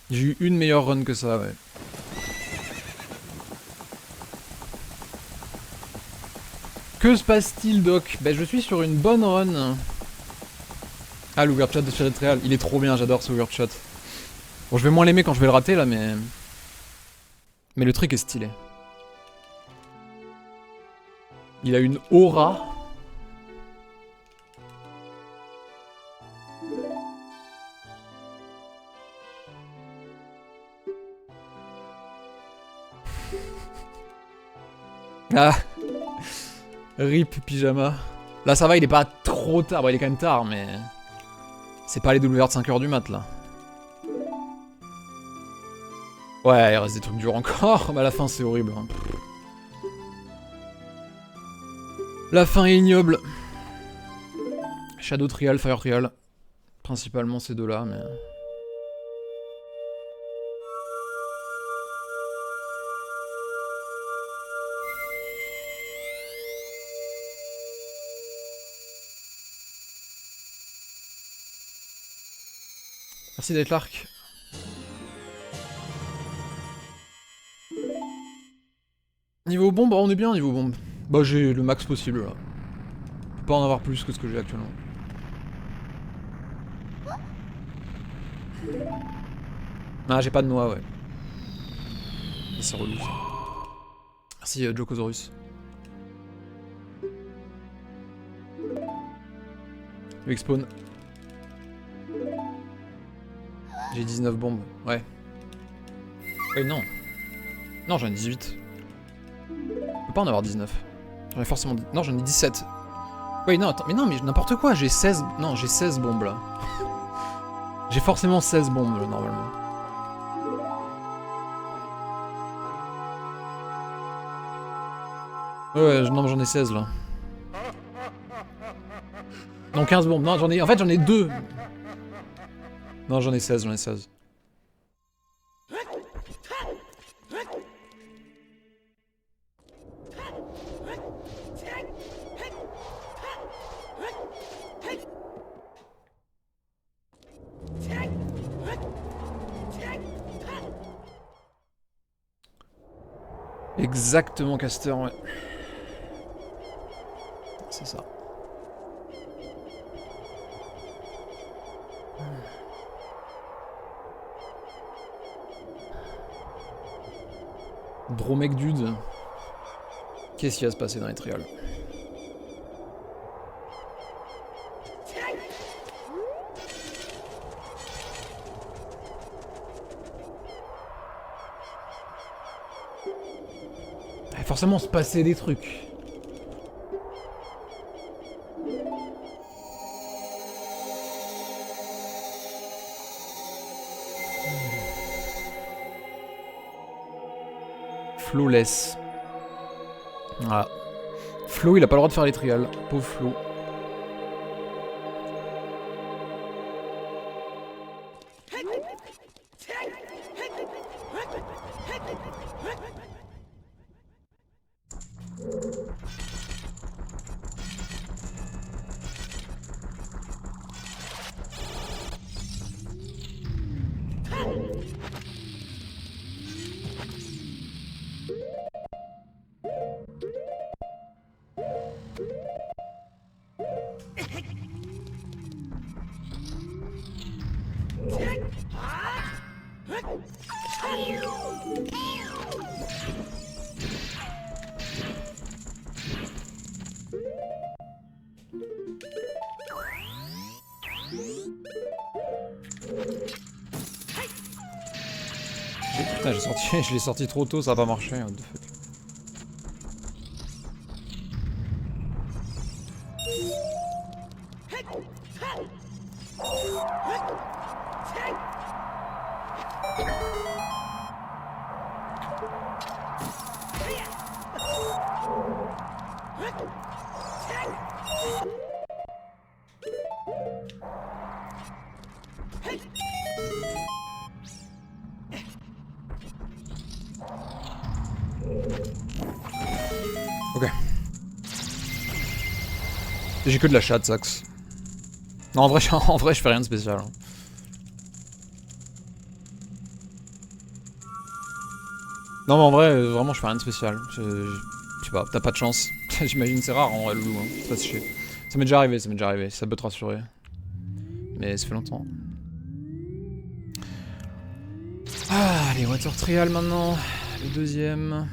Speaker 1: J'ai eu une meilleure run que ça, ouais. Que se passe-t-il, Doc? Bah, je suis sur une bonne run. Ah, l'overshot de Spirit Real, il est trop bien, j'adore ce overshot. Bon, je vais moins l'aimer quand je vais le rater, là, mais... Mais le truc est stylé. Il a une aura. Ah. Rip pyjama. Là ça va, il est pas trop tard. Bon, il est quand même tard, mais... C'est pas les WR de 5h du mat, là. Ouais, il reste des trucs durs encore, mais à la fin c'est horrible. Hein. La fin est ignoble. Shadow Trial, Fire Trial. Principalement ces deux-là, mais... Merci d'être l'arc. Niveau bombe, on est bien niveau bombe. Bah j'ai le max possible là. Je peux pas en avoir plus que ce que j'ai actuellement. Ah j'ai pas de noix ouais. C'est relou ça. Merci Jokosaurus. Lui spawn. J'ai 19 bombes, ouais. Oui non. Non j'en ai 18. Je peux pas en avoir 19. J'en ai forcément... Non j'en ai 17. Oui non attends, mais non mais n'importe quoi, j'ai 16... Non j'ai 16 bombes là. J'ai forcément 16 bombes là, normalement. Ouais non j'en ai 16 là. Non 15 bombes, non j'en ai... En fait j'en ai 2. Non j'en ai 16, j'en ai 16. Exactement Caster, ouais. C'est ça. Dromec dude. Qu'est-ce qui va se passer dans les trials? Il va forcément se passer des trucs. Flawless. Voilà. Flo, il a pas le droit de faire les trials. Pauvre Flo. Putain, je l'ai sorti trop tôt, ça a pas marché. What the fuck. Ok. J'ai que de la chatte, Sax. Non, en vrai, je fais rien de spécial. Hein. Non, mais en vrai, vraiment, je fais rien de spécial. Je sais pas, t'as pas de chance. J'imagine, c'est rare en vrai, Loulou. Hein. Ça, c'est chier. Ça m'est déjà arrivé, ça peut te rassurer. Mais ça fait longtemps. Ah, les Water Trial maintenant. Le deuxième.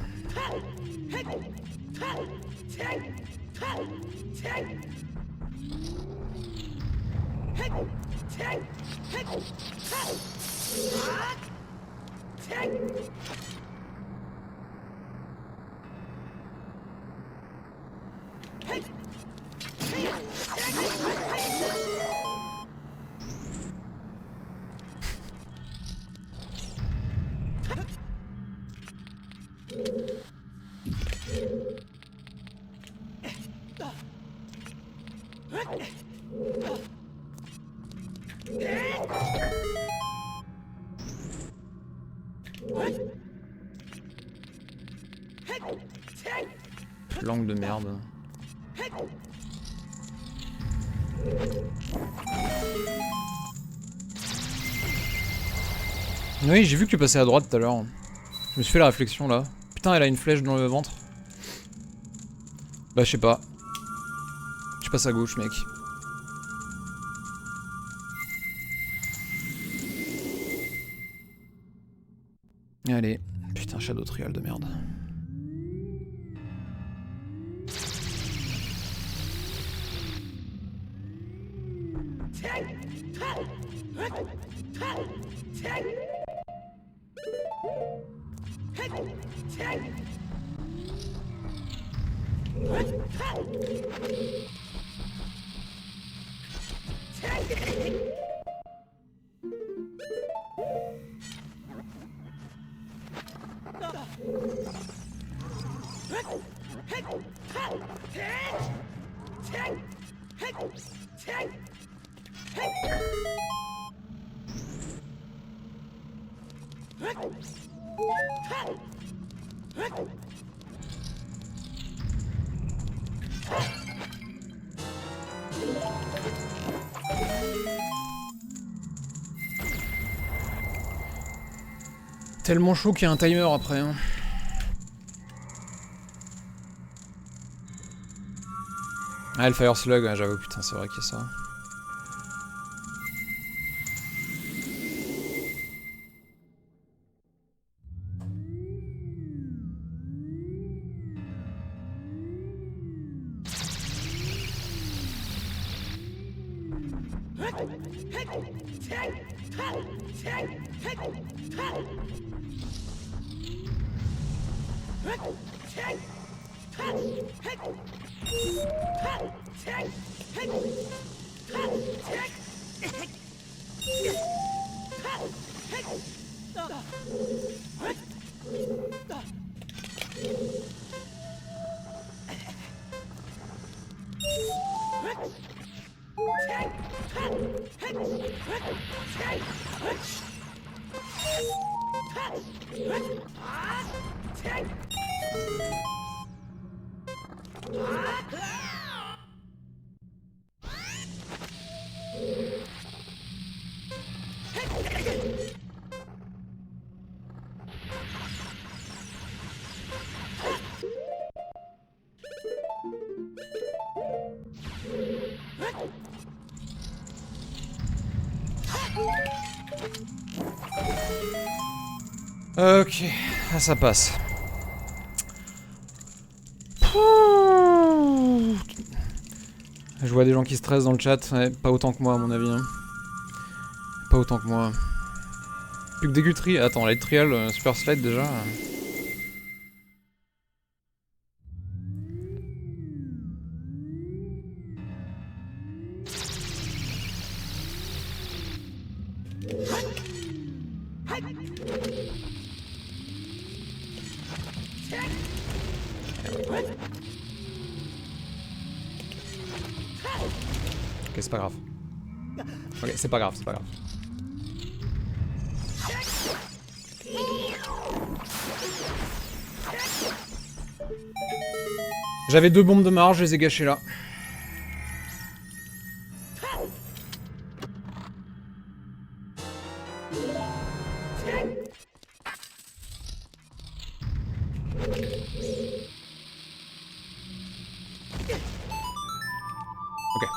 Speaker 1: Langue de merde. Oui, j'ai vu que tu passais à droite tout à l'heure. Je me suis fait la réflexion là. Putain, elle a une flèche dans le ventre. Bah, je sais pas. Je passe à gauche, mec. Allez. Putain, Shadow Trial de merde. Tellement chaud qu'il y a un timer après. Hein. Ah, le Fire Slug, ouais, j'avoue, putain, c'est vrai qu'il y a ça. Ok, ah, ça passe. Je vois des gens qui stressent dans le chat, ouais, pas autant que moi à mon avis. Hein. Pas autant que moi. Plus que des Guthrie. Attends, Light Trial, Super Slide déjà. Ok, c'est pas grave. Ok, c'est pas grave, c'est pas grave. J'avais 2 bombes de marge, je les ai gâchées là. Ok.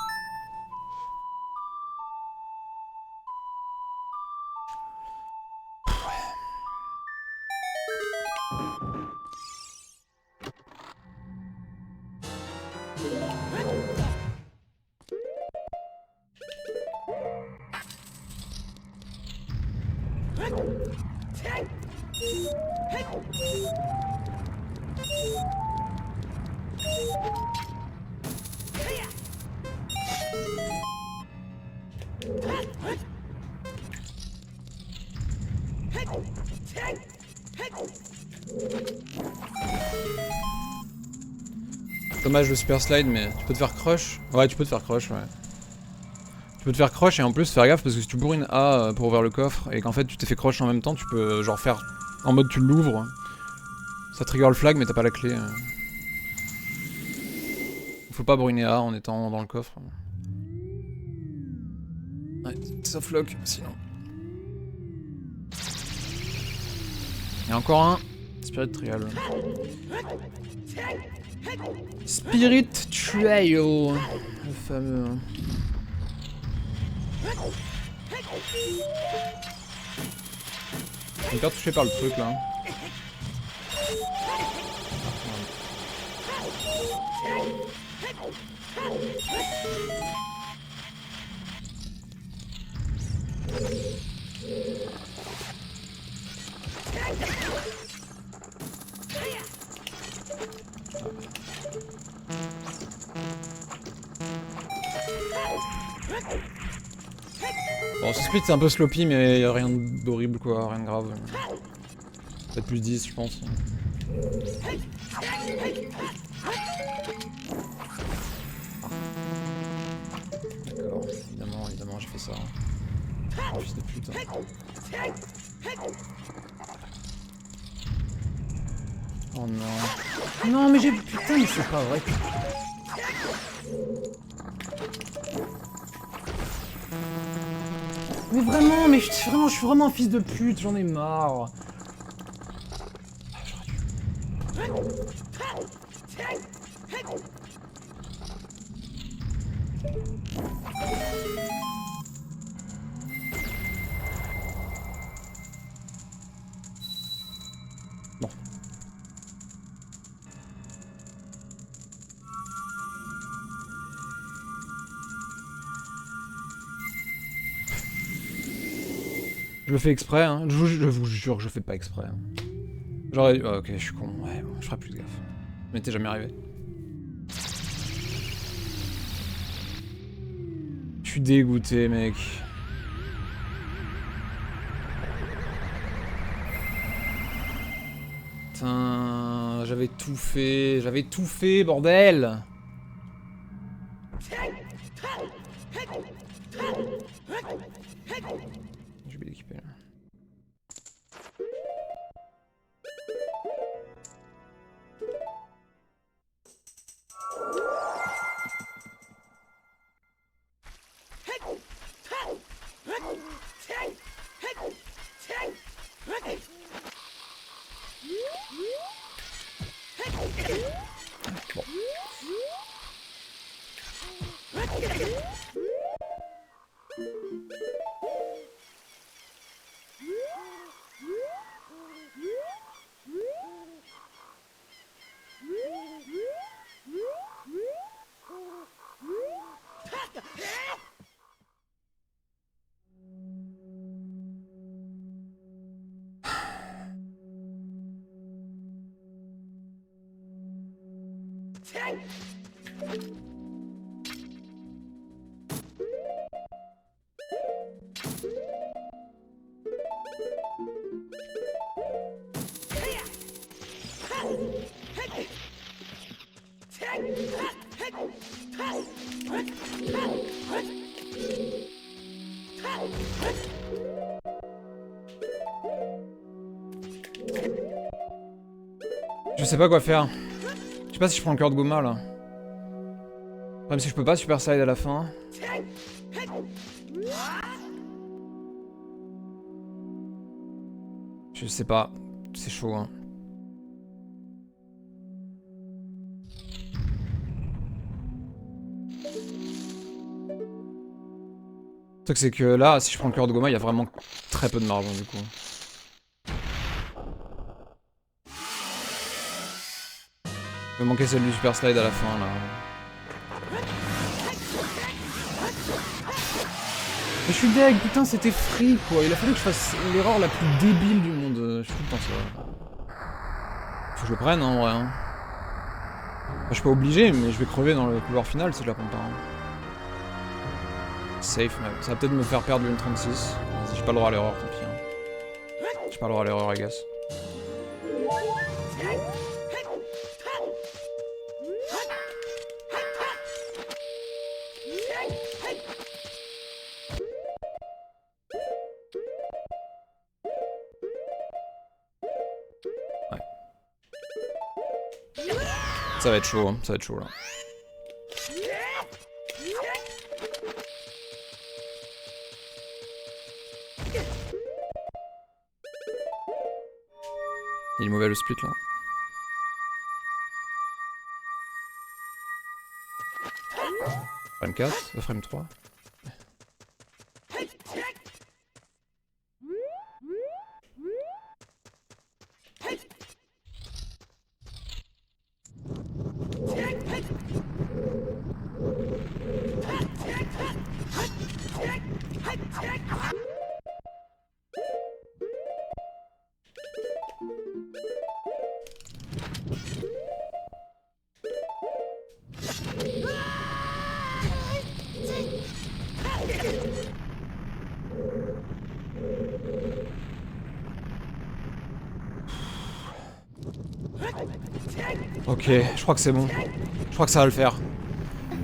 Speaker 1: Dommage le super slide, mais tu peux te faire crush. Ouais, tu peux te faire crush, ouais. Tu peux te faire crush et en plus faire gaffe parce que si tu bourrines A pour ouvrir le coffre et qu'en fait tu t'es fait crush en même temps, tu peux genre faire En mode tu l'ouvres. Ça trigger le flag mais t'as pas la clé. Faut pas brûler A en étant dans le coffre. Ouais, sauf lock sinon. Il y a encore un. Spirit Trial. Spirit Trial. Le fameux. Je suis hyper touché par le truc là. Bon, ce split c'est un peu sloppy, mais y a rien d'horrible quoi, rien de grave. Peut-être plus 10, je pense. D'accord, évidemment, j'ai fait ça. Fils de pute. Oh non. Non, mais j'ai. Putain, mais c'est pas vrai. Mais vraiment, je suis vraiment un fils de pute, j'en ai marre. Bon. Je le fais exprès, hein. Je vous jure que je fais pas exprès. Hein. J'aurais dû... Oh, ok, je suis con. Ouais, bon, je ferai plus de gaffe. Ça m'était jamais arrivé. Je suis dégoûté, mec. Putain, j'avais tout fait, bordel. Je vais l'équiper là. Bon. Je sais pas quoi faire. Je sais pas si je prends le cœur de Goma là. Même si je peux pas super side à la fin. Je sais pas. C'est chaud hein. Le truc c'est que là, si je prends le cœur de Goma, il y a vraiment très peu de marge du coup. Il me manquait celle du super slide à la fin là. Mais je suis deg, putain c'était free quoi. Il a fallu que je fasse l'erreur la plus débile du monde. Je suis tout le temps ça. Faut que je le prenne hein, en vrai. Hein. Enfin, je suis pas obligé, mais je vais crever dans le couloir final si je la prends pas. Hein. Safe, mais ça va peut-être me faire perdre une 36. J'ai pas le droit à l'erreur, tant pis. Hein. J'ai pas le droit à l'erreur, I guess. Ça va être chaud, hein. Ça va être chaud là. Il est mauvais le split là. Frame 4, frame 3. Ok, je crois que c'est bon. Je crois que ça va le faire.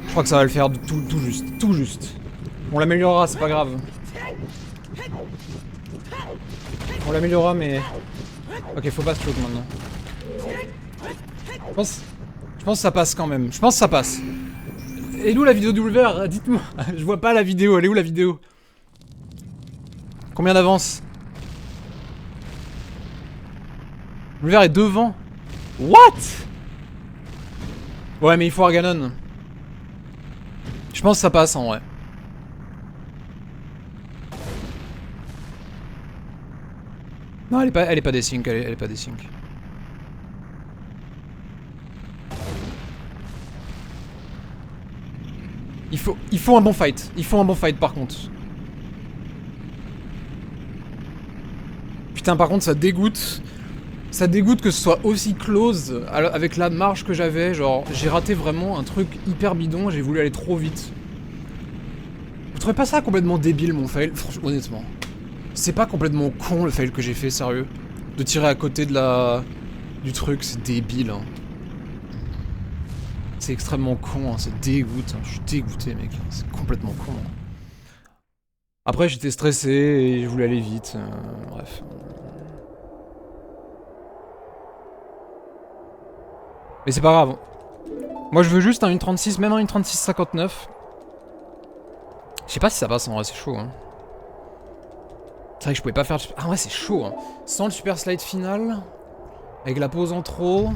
Speaker 1: Je crois que ça va le faire tout juste. Tout juste. On l'améliorera, c'est pas grave. On l'améliorera, mais... Ok, faut pas se choquer maintenant. Je pense que ça passe quand même. Je pense que ça passe. Et d'où la vidéo d'Ulver? Dites-moi. Je vois pas la vidéo. Elle est où la vidéo? Combien d'avance? Ulver est devant. What? Ouais, mais il faut Arganon. Je pense que ça passe en vrai. Non, elle est pas desync, elle est pas desync. Il faut un bon fight. Il faut un bon fight par contre. Putain, par contre, ça dégoûte. Ça dégoûte que ce soit aussi close avec la marge que j'avais. Genre, j'ai raté vraiment un truc hyper bidon. J'ai voulu aller trop vite. Vous trouvez pas ça complètement débile, mon fail? Franchement, honnêtement. C'est pas complètement con le fail que j'ai fait, sérieux? De tirer à côté de du truc, c'est débile, hein. C'est extrêmement con, hein, c'est dégoûtant. Je suis dégoûté, mec. C'est complètement con. Hein. Après, j'étais stressé et je voulais aller vite. Bref. Mais c'est pas grave. Moi, je veux juste un 1.36, même un 1.36.59. Je sais pas si ça passe en vrai, c'est chaud. Hein. C'est vrai que je pouvais pas faire... Ah ouais, c'est chaud. Hein. Sans le super slide final, avec la pause en trop,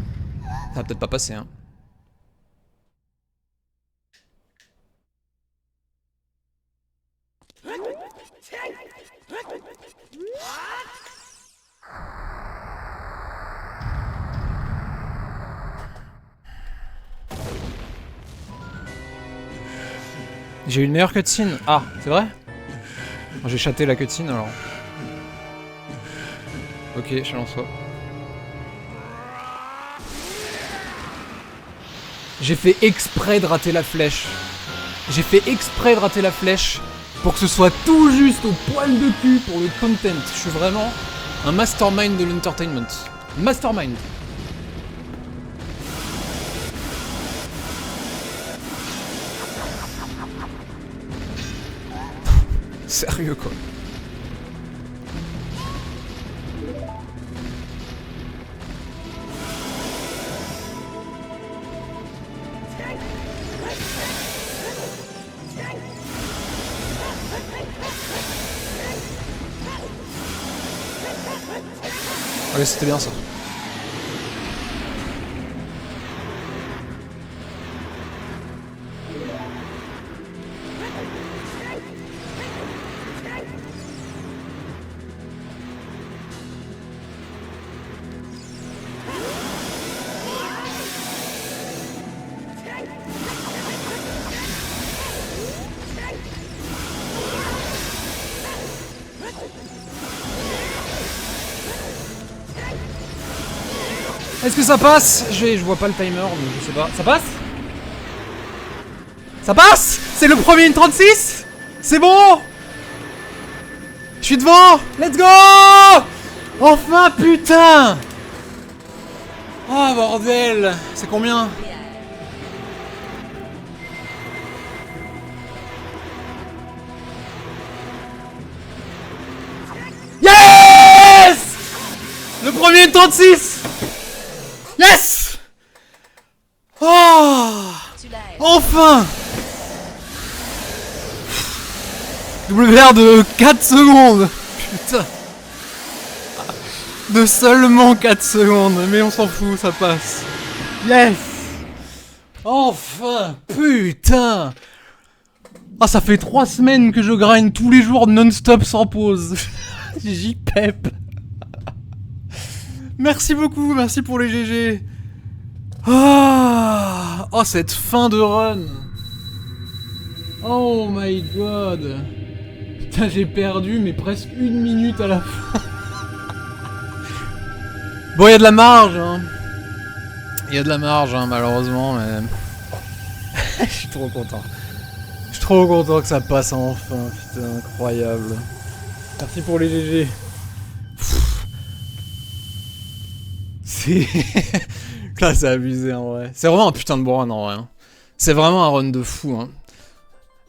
Speaker 1: ça va peut-être pas passer. Hein. J'ai eu une meilleure cutscene. Ah, c'est vrai? J'ai chaté la cutscene alors. Ok, je lance ça. J'ai fait exprès de rater la flèche. J'ai fait exprès de rater la flèche pour que ce soit tout juste au poil de cul pour le content. Je suis vraiment un mastermind de l'entertainment. Mastermind. Sérieux quoi. Ouais, c'était bien ça. Est-ce que ça passe? Je vois pas le timer, mais je sais pas. Ça passe? Ça passe? C'est le premier 1.36? C'est bon? Je suis devant! Let's go! Enfin, putain! Oh bordel! C'est combien? Yes! Le premier 1.36! Yes! Enfin WR de 4 secondes. Putain. De seulement 4 secondes. Mais on s'en fout, ça passe. Yes. Enfin. Putain. Ah, ça fait 3 semaines que je grind tous les jours non-stop sans pause. J'y pep. Merci beaucoup, merci pour les GG. Ah. Oh, cette fin de run. Oh my god. Putain, j'ai perdu, mais presque 1 minute à la fin. Bon, il y a de la marge, hein. Il y a de la marge, hein, malheureusement, mais... Je suis trop content. Je suis trop content que ça passe enfin, putain, incroyable. Merci pour les GG. C'est... Là, c'est abusé, en vrai. C'est vraiment un putain de bon run, en vrai. Hein. C'est vraiment un run de fou, hein.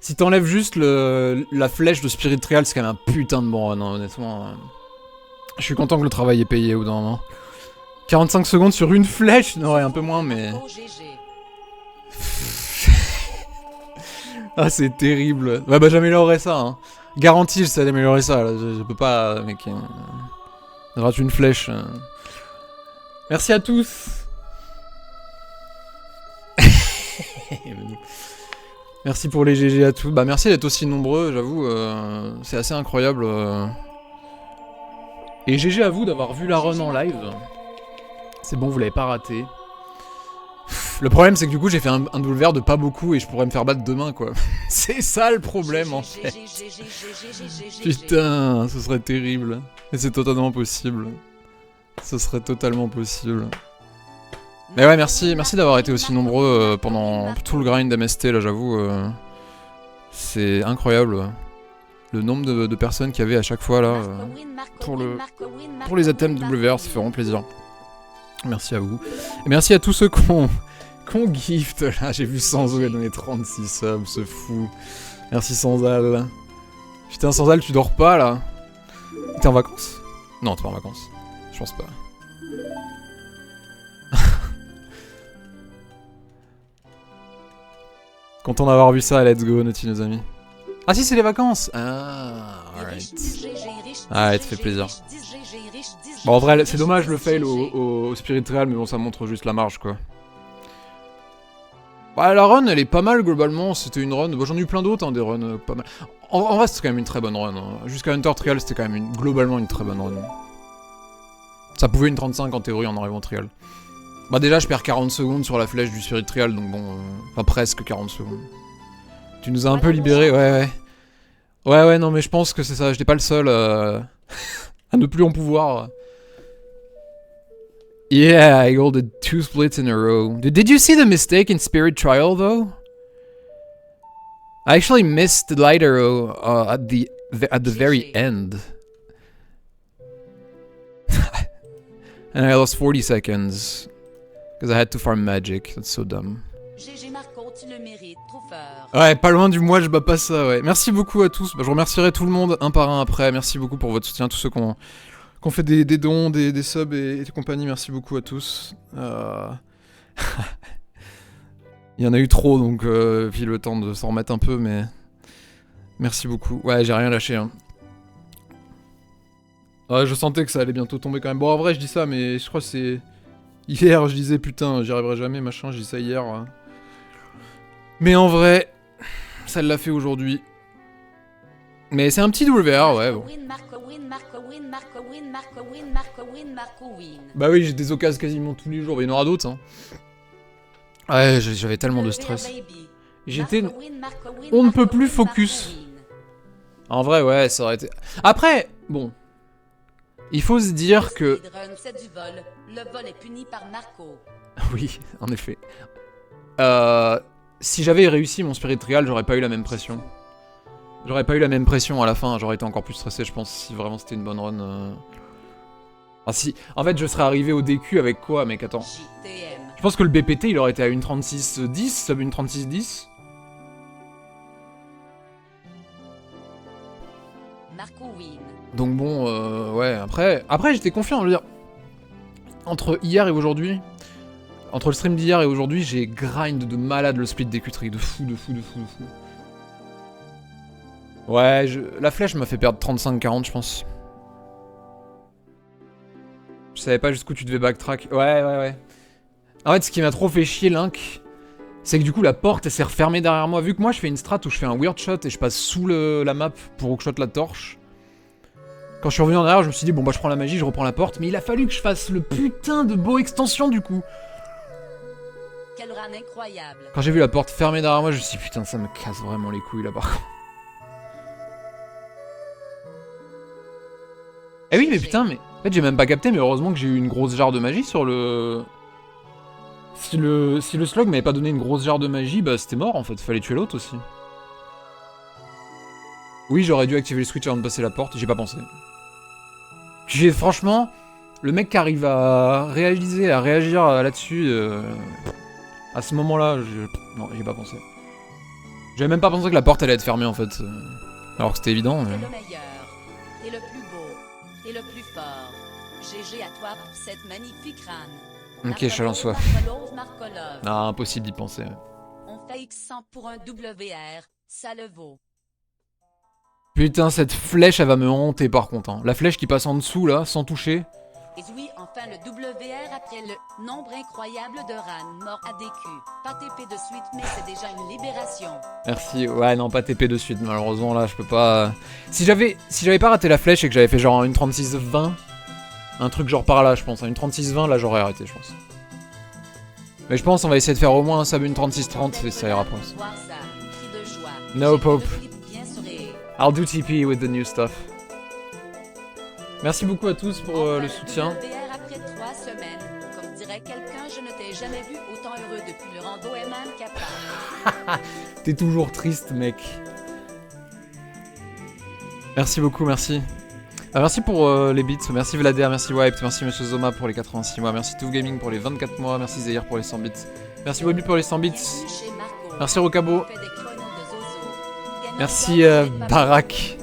Speaker 1: Si t'enlèves juste la flèche de Spirit Trial, c'est quand même un putain de bon run, hein, honnêtement. Je suis content que le travail est payé au bout d'un moment. 45 secondes sur une flèche? Non, ouais, un peu moins, mais... Ah, c'est terrible. Ouais, bah, j'améliorerai ça, hein. Garantie, j'essaie d'améliorer ça, là. Je peux pas, mec. Rate une flèche. Merci à tous. Merci pour les GG à tous. Bah, merci d'être aussi nombreux, j'avoue. C'est assez incroyable. Et GG à vous d'avoir vu la run en live. C'est bon, vous l'avez pas raté. Le problème, c'est que du coup, j'ai fait un double vert de pas beaucoup et je pourrais me faire battre demain, quoi. C'est ça le problème, en fait. Putain, ce serait terrible. Et c'est totalement possible. Ce serait totalement possible. Mais ouais, merci d'avoir été aussi nombreux pendant tout le grind d'MST, là, j'avoue. C'est incroyable. Le nombre de personnes qu'il y avait à chaque fois, là. Pour les items WR, ça fait vraiment plaisir. Merci à vous. Et merci à tous ceux qu'on gift, là. J'ai vu Sanzo, il a donné 36 subs, c'est fou. Merci Sanzal. Putain, Sanzal, tu dors pas, là? T'es en vacances? Non, t'es pas en vacances. Je pense pas. Content d'avoir vu ça, let's go, Naughty, nos amis. Ah si, c'est les vacances. Ah, alright. Ah, ça fait plaisir. Bon, en vrai, c'est dommage le fail au Spirit Real, mais bon, ça montre juste la marge, quoi. Bah, la run, elle est pas mal, globalement. C'était une run... Bon, j'en ai eu plein d'autres, hein, des runs pas mal. En vrai, c'était quand même une très bonne run. Hein. Jusqu'à Hunter Trial, c'était quand même globalement une très bonne run. Ça pouvait une 35 en théorie en arrivant au Trial. Bah déjà, je perds 40 secondes sur la flèche du Spirit Trial, donc bon... Enfin, presque 40 secondes. Tu nous as un peu libérés, ouais. Ouais, non, mais je pense que c'est ça. J'étais pas le seul à ne plus en pouvoir. Yeah, I rolled 2 splits in a row. Did you see the mistake in Spirit Trial, though? I actually missed the light arrow at the very end. And I lost 40 seconds. Because I had to farm magic. That's so dumb.
Speaker 2: GG Marco, tu le mérites, trop fort.
Speaker 1: Ouais, pas loin du mois, je bats pas ça, ouais. Merci beaucoup à tous. Bah, je remercierai tout le monde un par un après. Merci beaucoup pour votre soutien, tous ceux qui ont fait des dons, des subs et compagnie. Merci beaucoup à tous. Il y en a eu trop, donc puis le temps de s'en remettre un peu, mais... Merci beaucoup. Ouais, j'ai rien lâché, hein. Ouais, je sentais que ça allait bientôt tomber quand même. Bon, en vrai, je dis ça, mais je crois que c'est... Hier, je disais, putain, j'y arriverai jamais, machin, je dis ça hier. Mais en vrai, ça l'a fait aujourd'hui. Mais c'est un petit WR, ouais, bon. Bah oui, j'ai des occasions quasiment tous les jours, mais il y en aura d'autres, hein. Ouais, j'avais tellement de stress. J'étais... On ne peut plus focus. En vrai, ouais, ça aurait été... Après, bon... Il faut se dire que...
Speaker 2: Le vol est puni par Marco.
Speaker 1: Oui, en effet. Si j'avais réussi mon Spirit Trial, j'aurais pas eu la même pression. J'aurais pas eu la même pression à la fin, j'aurais été encore plus stressé, je pense, si vraiment c'était une bonne run. Ah si, en fait, je serais arrivé au DQ avec quoi, mec, attends. Je pense que le BPT, il aurait été à une 36-10, sub une 36-10.
Speaker 2: Marco win.
Speaker 1: Donc bon, ouais, après j'étais confiant, je veux dire. Entre hier et aujourd'hui, Entre le stream d'hier et aujourd'hui, j'ai grind de malade le split d'écuterie. De fou, de fou, de fou, de fou. Ouais, la flèche m'a fait perdre 35-40, je pense. Je savais pas jusqu'où tu devais backtrack. Ouais. En fait, ce qui m'a trop fait chier, Link, c'est que du coup, la porte, elle s'est refermée derrière moi. Vu que moi, je fais une strat où je fais un weird shot et je passe sous la map pour hookshot la torche. Quand je suis revenu en arrière, je me suis dit, bon, bah, je prends la magie, je reprends la porte. Mais il a fallu que je fasse le putain de beau extension, du coup.
Speaker 2: Quel run incroyable.
Speaker 1: Quand j'ai vu la porte fermée derrière moi, je me suis dit, putain, ça me casse vraiment les couilles, là, par contre. Eh oui, mais putain, mais... En fait, j'ai même pas capté, mais heureusement que j'ai eu une grosse jarre de magie sur le... Si le slug m'avait pas donné une grosse jarre de magie, bah c'était mort, en fait. Fallait tuer l'autre aussi. Oui, j'aurais dû activer le switch avant de passer la porte, j'ai pas pensé. Franchement, le mec qui arrive à réagir là-dessus... À ce moment-là, non, j'ai pas pensé. J'avais même pas pensé que la porte allait être fermée, en fait. Alors que c'était évident, mais...
Speaker 2: T'es le meilleur, t'es le plus beau, t'es le plus fort. GG à toi pour cette magnifique run.
Speaker 1: Ok, Chalençois.
Speaker 2: Markolov.
Speaker 1: Ah, impossible d'y penser.
Speaker 2: On fait X100 pour un WR, ça le vaut.
Speaker 1: Putain, cette flèche, elle va me hanter par contre. Hein. La flèche qui passe en dessous, là, sans toucher.
Speaker 2: Et oui, enfin le WR après le nombre incroyable de RAN morts à DQ. Pas TP de suite, mais c'est déjà une libération.
Speaker 1: Merci. Ouais, non, pas TP de suite, malheureusement, là, je peux pas... Si j'avais pas raté la flèche et que j'avais fait genre une 36-20, un truc genre par là, je pense. Une 36-20, là, j'aurais arrêté, je pense. Mais je pense on va essayer de faire au moins un sub une 36-30 et ça ira pas. No Pope. I'll do TP with the new stuff. Merci beaucoup à tous pour le soutien.
Speaker 2: Après 3 semaines, comme dirait quelqu'un, je ne t'ai jamais vu autant heureux depuis le rando MM capable.
Speaker 1: T'es toujours triste, mec. Merci beaucoup, merci. Ah, merci pour les bits, merci Vlader, merci Wiped, merci Monsieur Zoma pour les 86 mois, merci Touf Gaming pour les 24 mois, merci Zahir pour les 100 bits, merci Bobby pour les 100 bits, merci Rokabo, merci Barak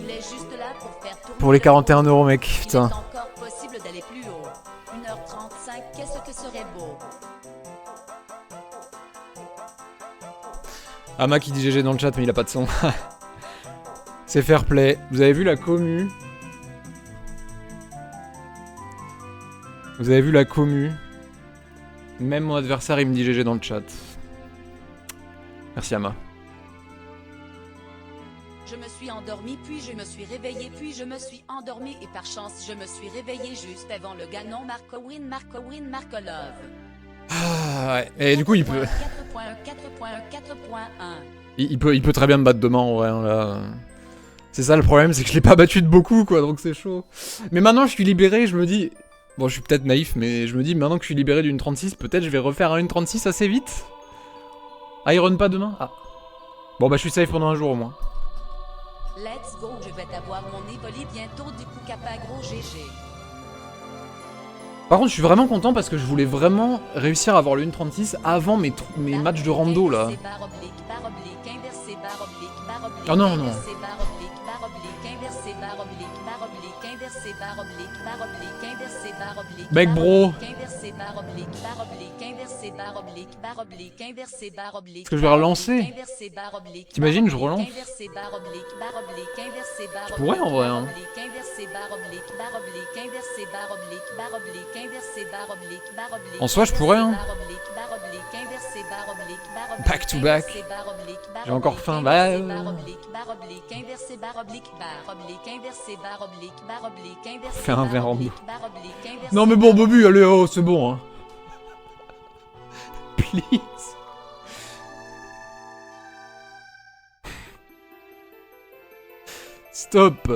Speaker 1: pour les 41 €, mec, putain.
Speaker 2: Encore possible d'aller plus haut. 1h35, qu'est-ce que serait beau?
Speaker 1: Ama qui dit GG dans le chat mais il a pas de son. C'est fair play. Vous avez vu la commu? Vous avez vu la commu? Même mon adversaire il me dit GG dans le chat. Merci Ama.
Speaker 2: Je me suis endormi, puis je me suis réveillé, puis je me suis endormi et par chance je me suis réveillé juste avant le ganon Markolov.
Speaker 1: Ah ouais. Et du coup il peut...
Speaker 2: 4.1.
Speaker 1: Il peut très bien me battre demain en vrai hein, là. C'est ça le problème, c'est que je l'ai pas battu de beaucoup quoi, donc c'est chaud. Mais maintenant je suis libéré, je me dis... Bon je suis peut-être naïf, mais je me dis maintenant que je suis libéré d'une 36, peut-être je vais refaire une 36 assez vite. Ah il run pas demain? Ah. Bon bah je suis safe pendant un jour au moins.
Speaker 2: Let's go, je vais t'avoir mon évoli bientôt, du coup capa gros GG.
Speaker 1: Par contre je suis vraiment content parce que je voulais vraiment réussir à avoir le 1.36 avant mes matchs de rando là. Oh non non. Mec bro. Est-ce que je vais relancer? T'imagines je relance? Je pourrais en vrai hein. En soi je pourrais hein. Back to back. J'ai encore faim. Bah fais un verre en dos. Non mais bon Bobby, allez oh c'est bon hein. Please. Stop.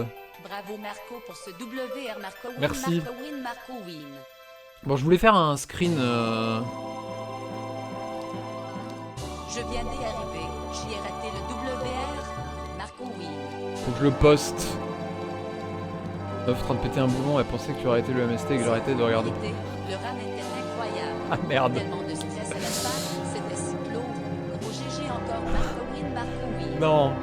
Speaker 2: Bravo Marco pour ce WR Marco win.
Speaker 1: Merci.
Speaker 2: Marco win.
Speaker 1: Bon je voulais faire un screen
Speaker 2: Je viens d'y arriver, j'y ai raté le WR, Marco win.
Speaker 1: Faut que je le poste. Meuf en train de péter un boulon, elle pensait que tu aurais arrêté le MST et que j'ai arrêté de regarder.
Speaker 2: Le run était incroyable.
Speaker 1: Ah merde.
Speaker 2: Tellement de stress à la fin, c'était si clos. Gros GG encore, Marco win, Marco win.
Speaker 1: Non.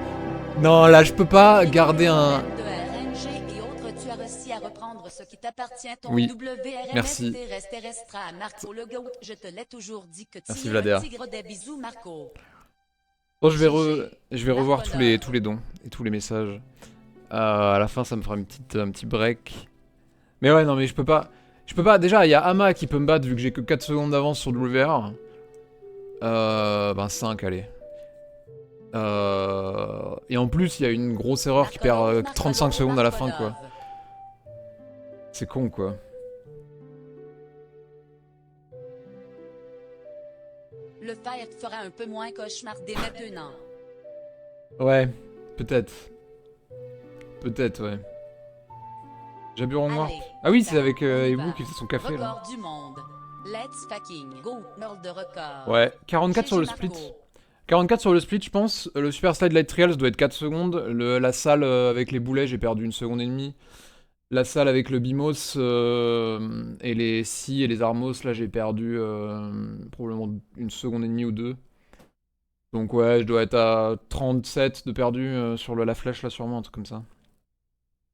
Speaker 1: Non là je peux pas garder un...
Speaker 2: De RNG et autres, tu as réussi à reprendre ce qui t'appartient, ton
Speaker 1: Oui.
Speaker 2: WRMST
Speaker 1: Merci.
Speaker 2: restera à Marco le GOAT. Je te l'ai toujours dit que
Speaker 1: Merci,
Speaker 2: tu es
Speaker 1: Vlader.
Speaker 2: un tigre. Des bisous, Marco.
Speaker 1: Bon, je vais revoir
Speaker 2: Narcolar.
Speaker 1: tous les dons et tous les messages. À la fin, ça me fera un petit break. Mais ouais, non, mais je peux pas. Déjà, il y a Ama qui peut me battre vu que j'ai que 4 secondes d'avance sur WR. Ben 5, allez. Et en plus, il y a une grosse erreur qui perd 35 secondes à la fin, quoi. C'est con, quoi.
Speaker 2: Le fait fera un peu moins cauchemardé maintenant.
Speaker 1: Ouais, peut-être. Peut-être, ouais. J'ai en noir.
Speaker 2: Allez,
Speaker 1: Ah oui, c'est
Speaker 2: ça,
Speaker 1: avec
Speaker 2: on y
Speaker 1: Ebu
Speaker 2: va.
Speaker 1: qui fait son café, là.
Speaker 2: Record du monde. Let's fucking go. World de record.
Speaker 1: Ouais, 44 sur le
Speaker 2: GG
Speaker 1: split.
Speaker 2: Marco.
Speaker 1: 44 sur le split, je pense. Le Super Slide Light Trials doit être 4 secondes. La salle avec les boulets, j'ai perdu 1 seconde et demie. La salle avec le Bimos et les scies et les Armos, là, j'ai perdu probablement 1 seconde et demie ou 2. Donc ouais, je dois être à 37 de perdu sur la flèche, là, sûrement, un truc comme ça.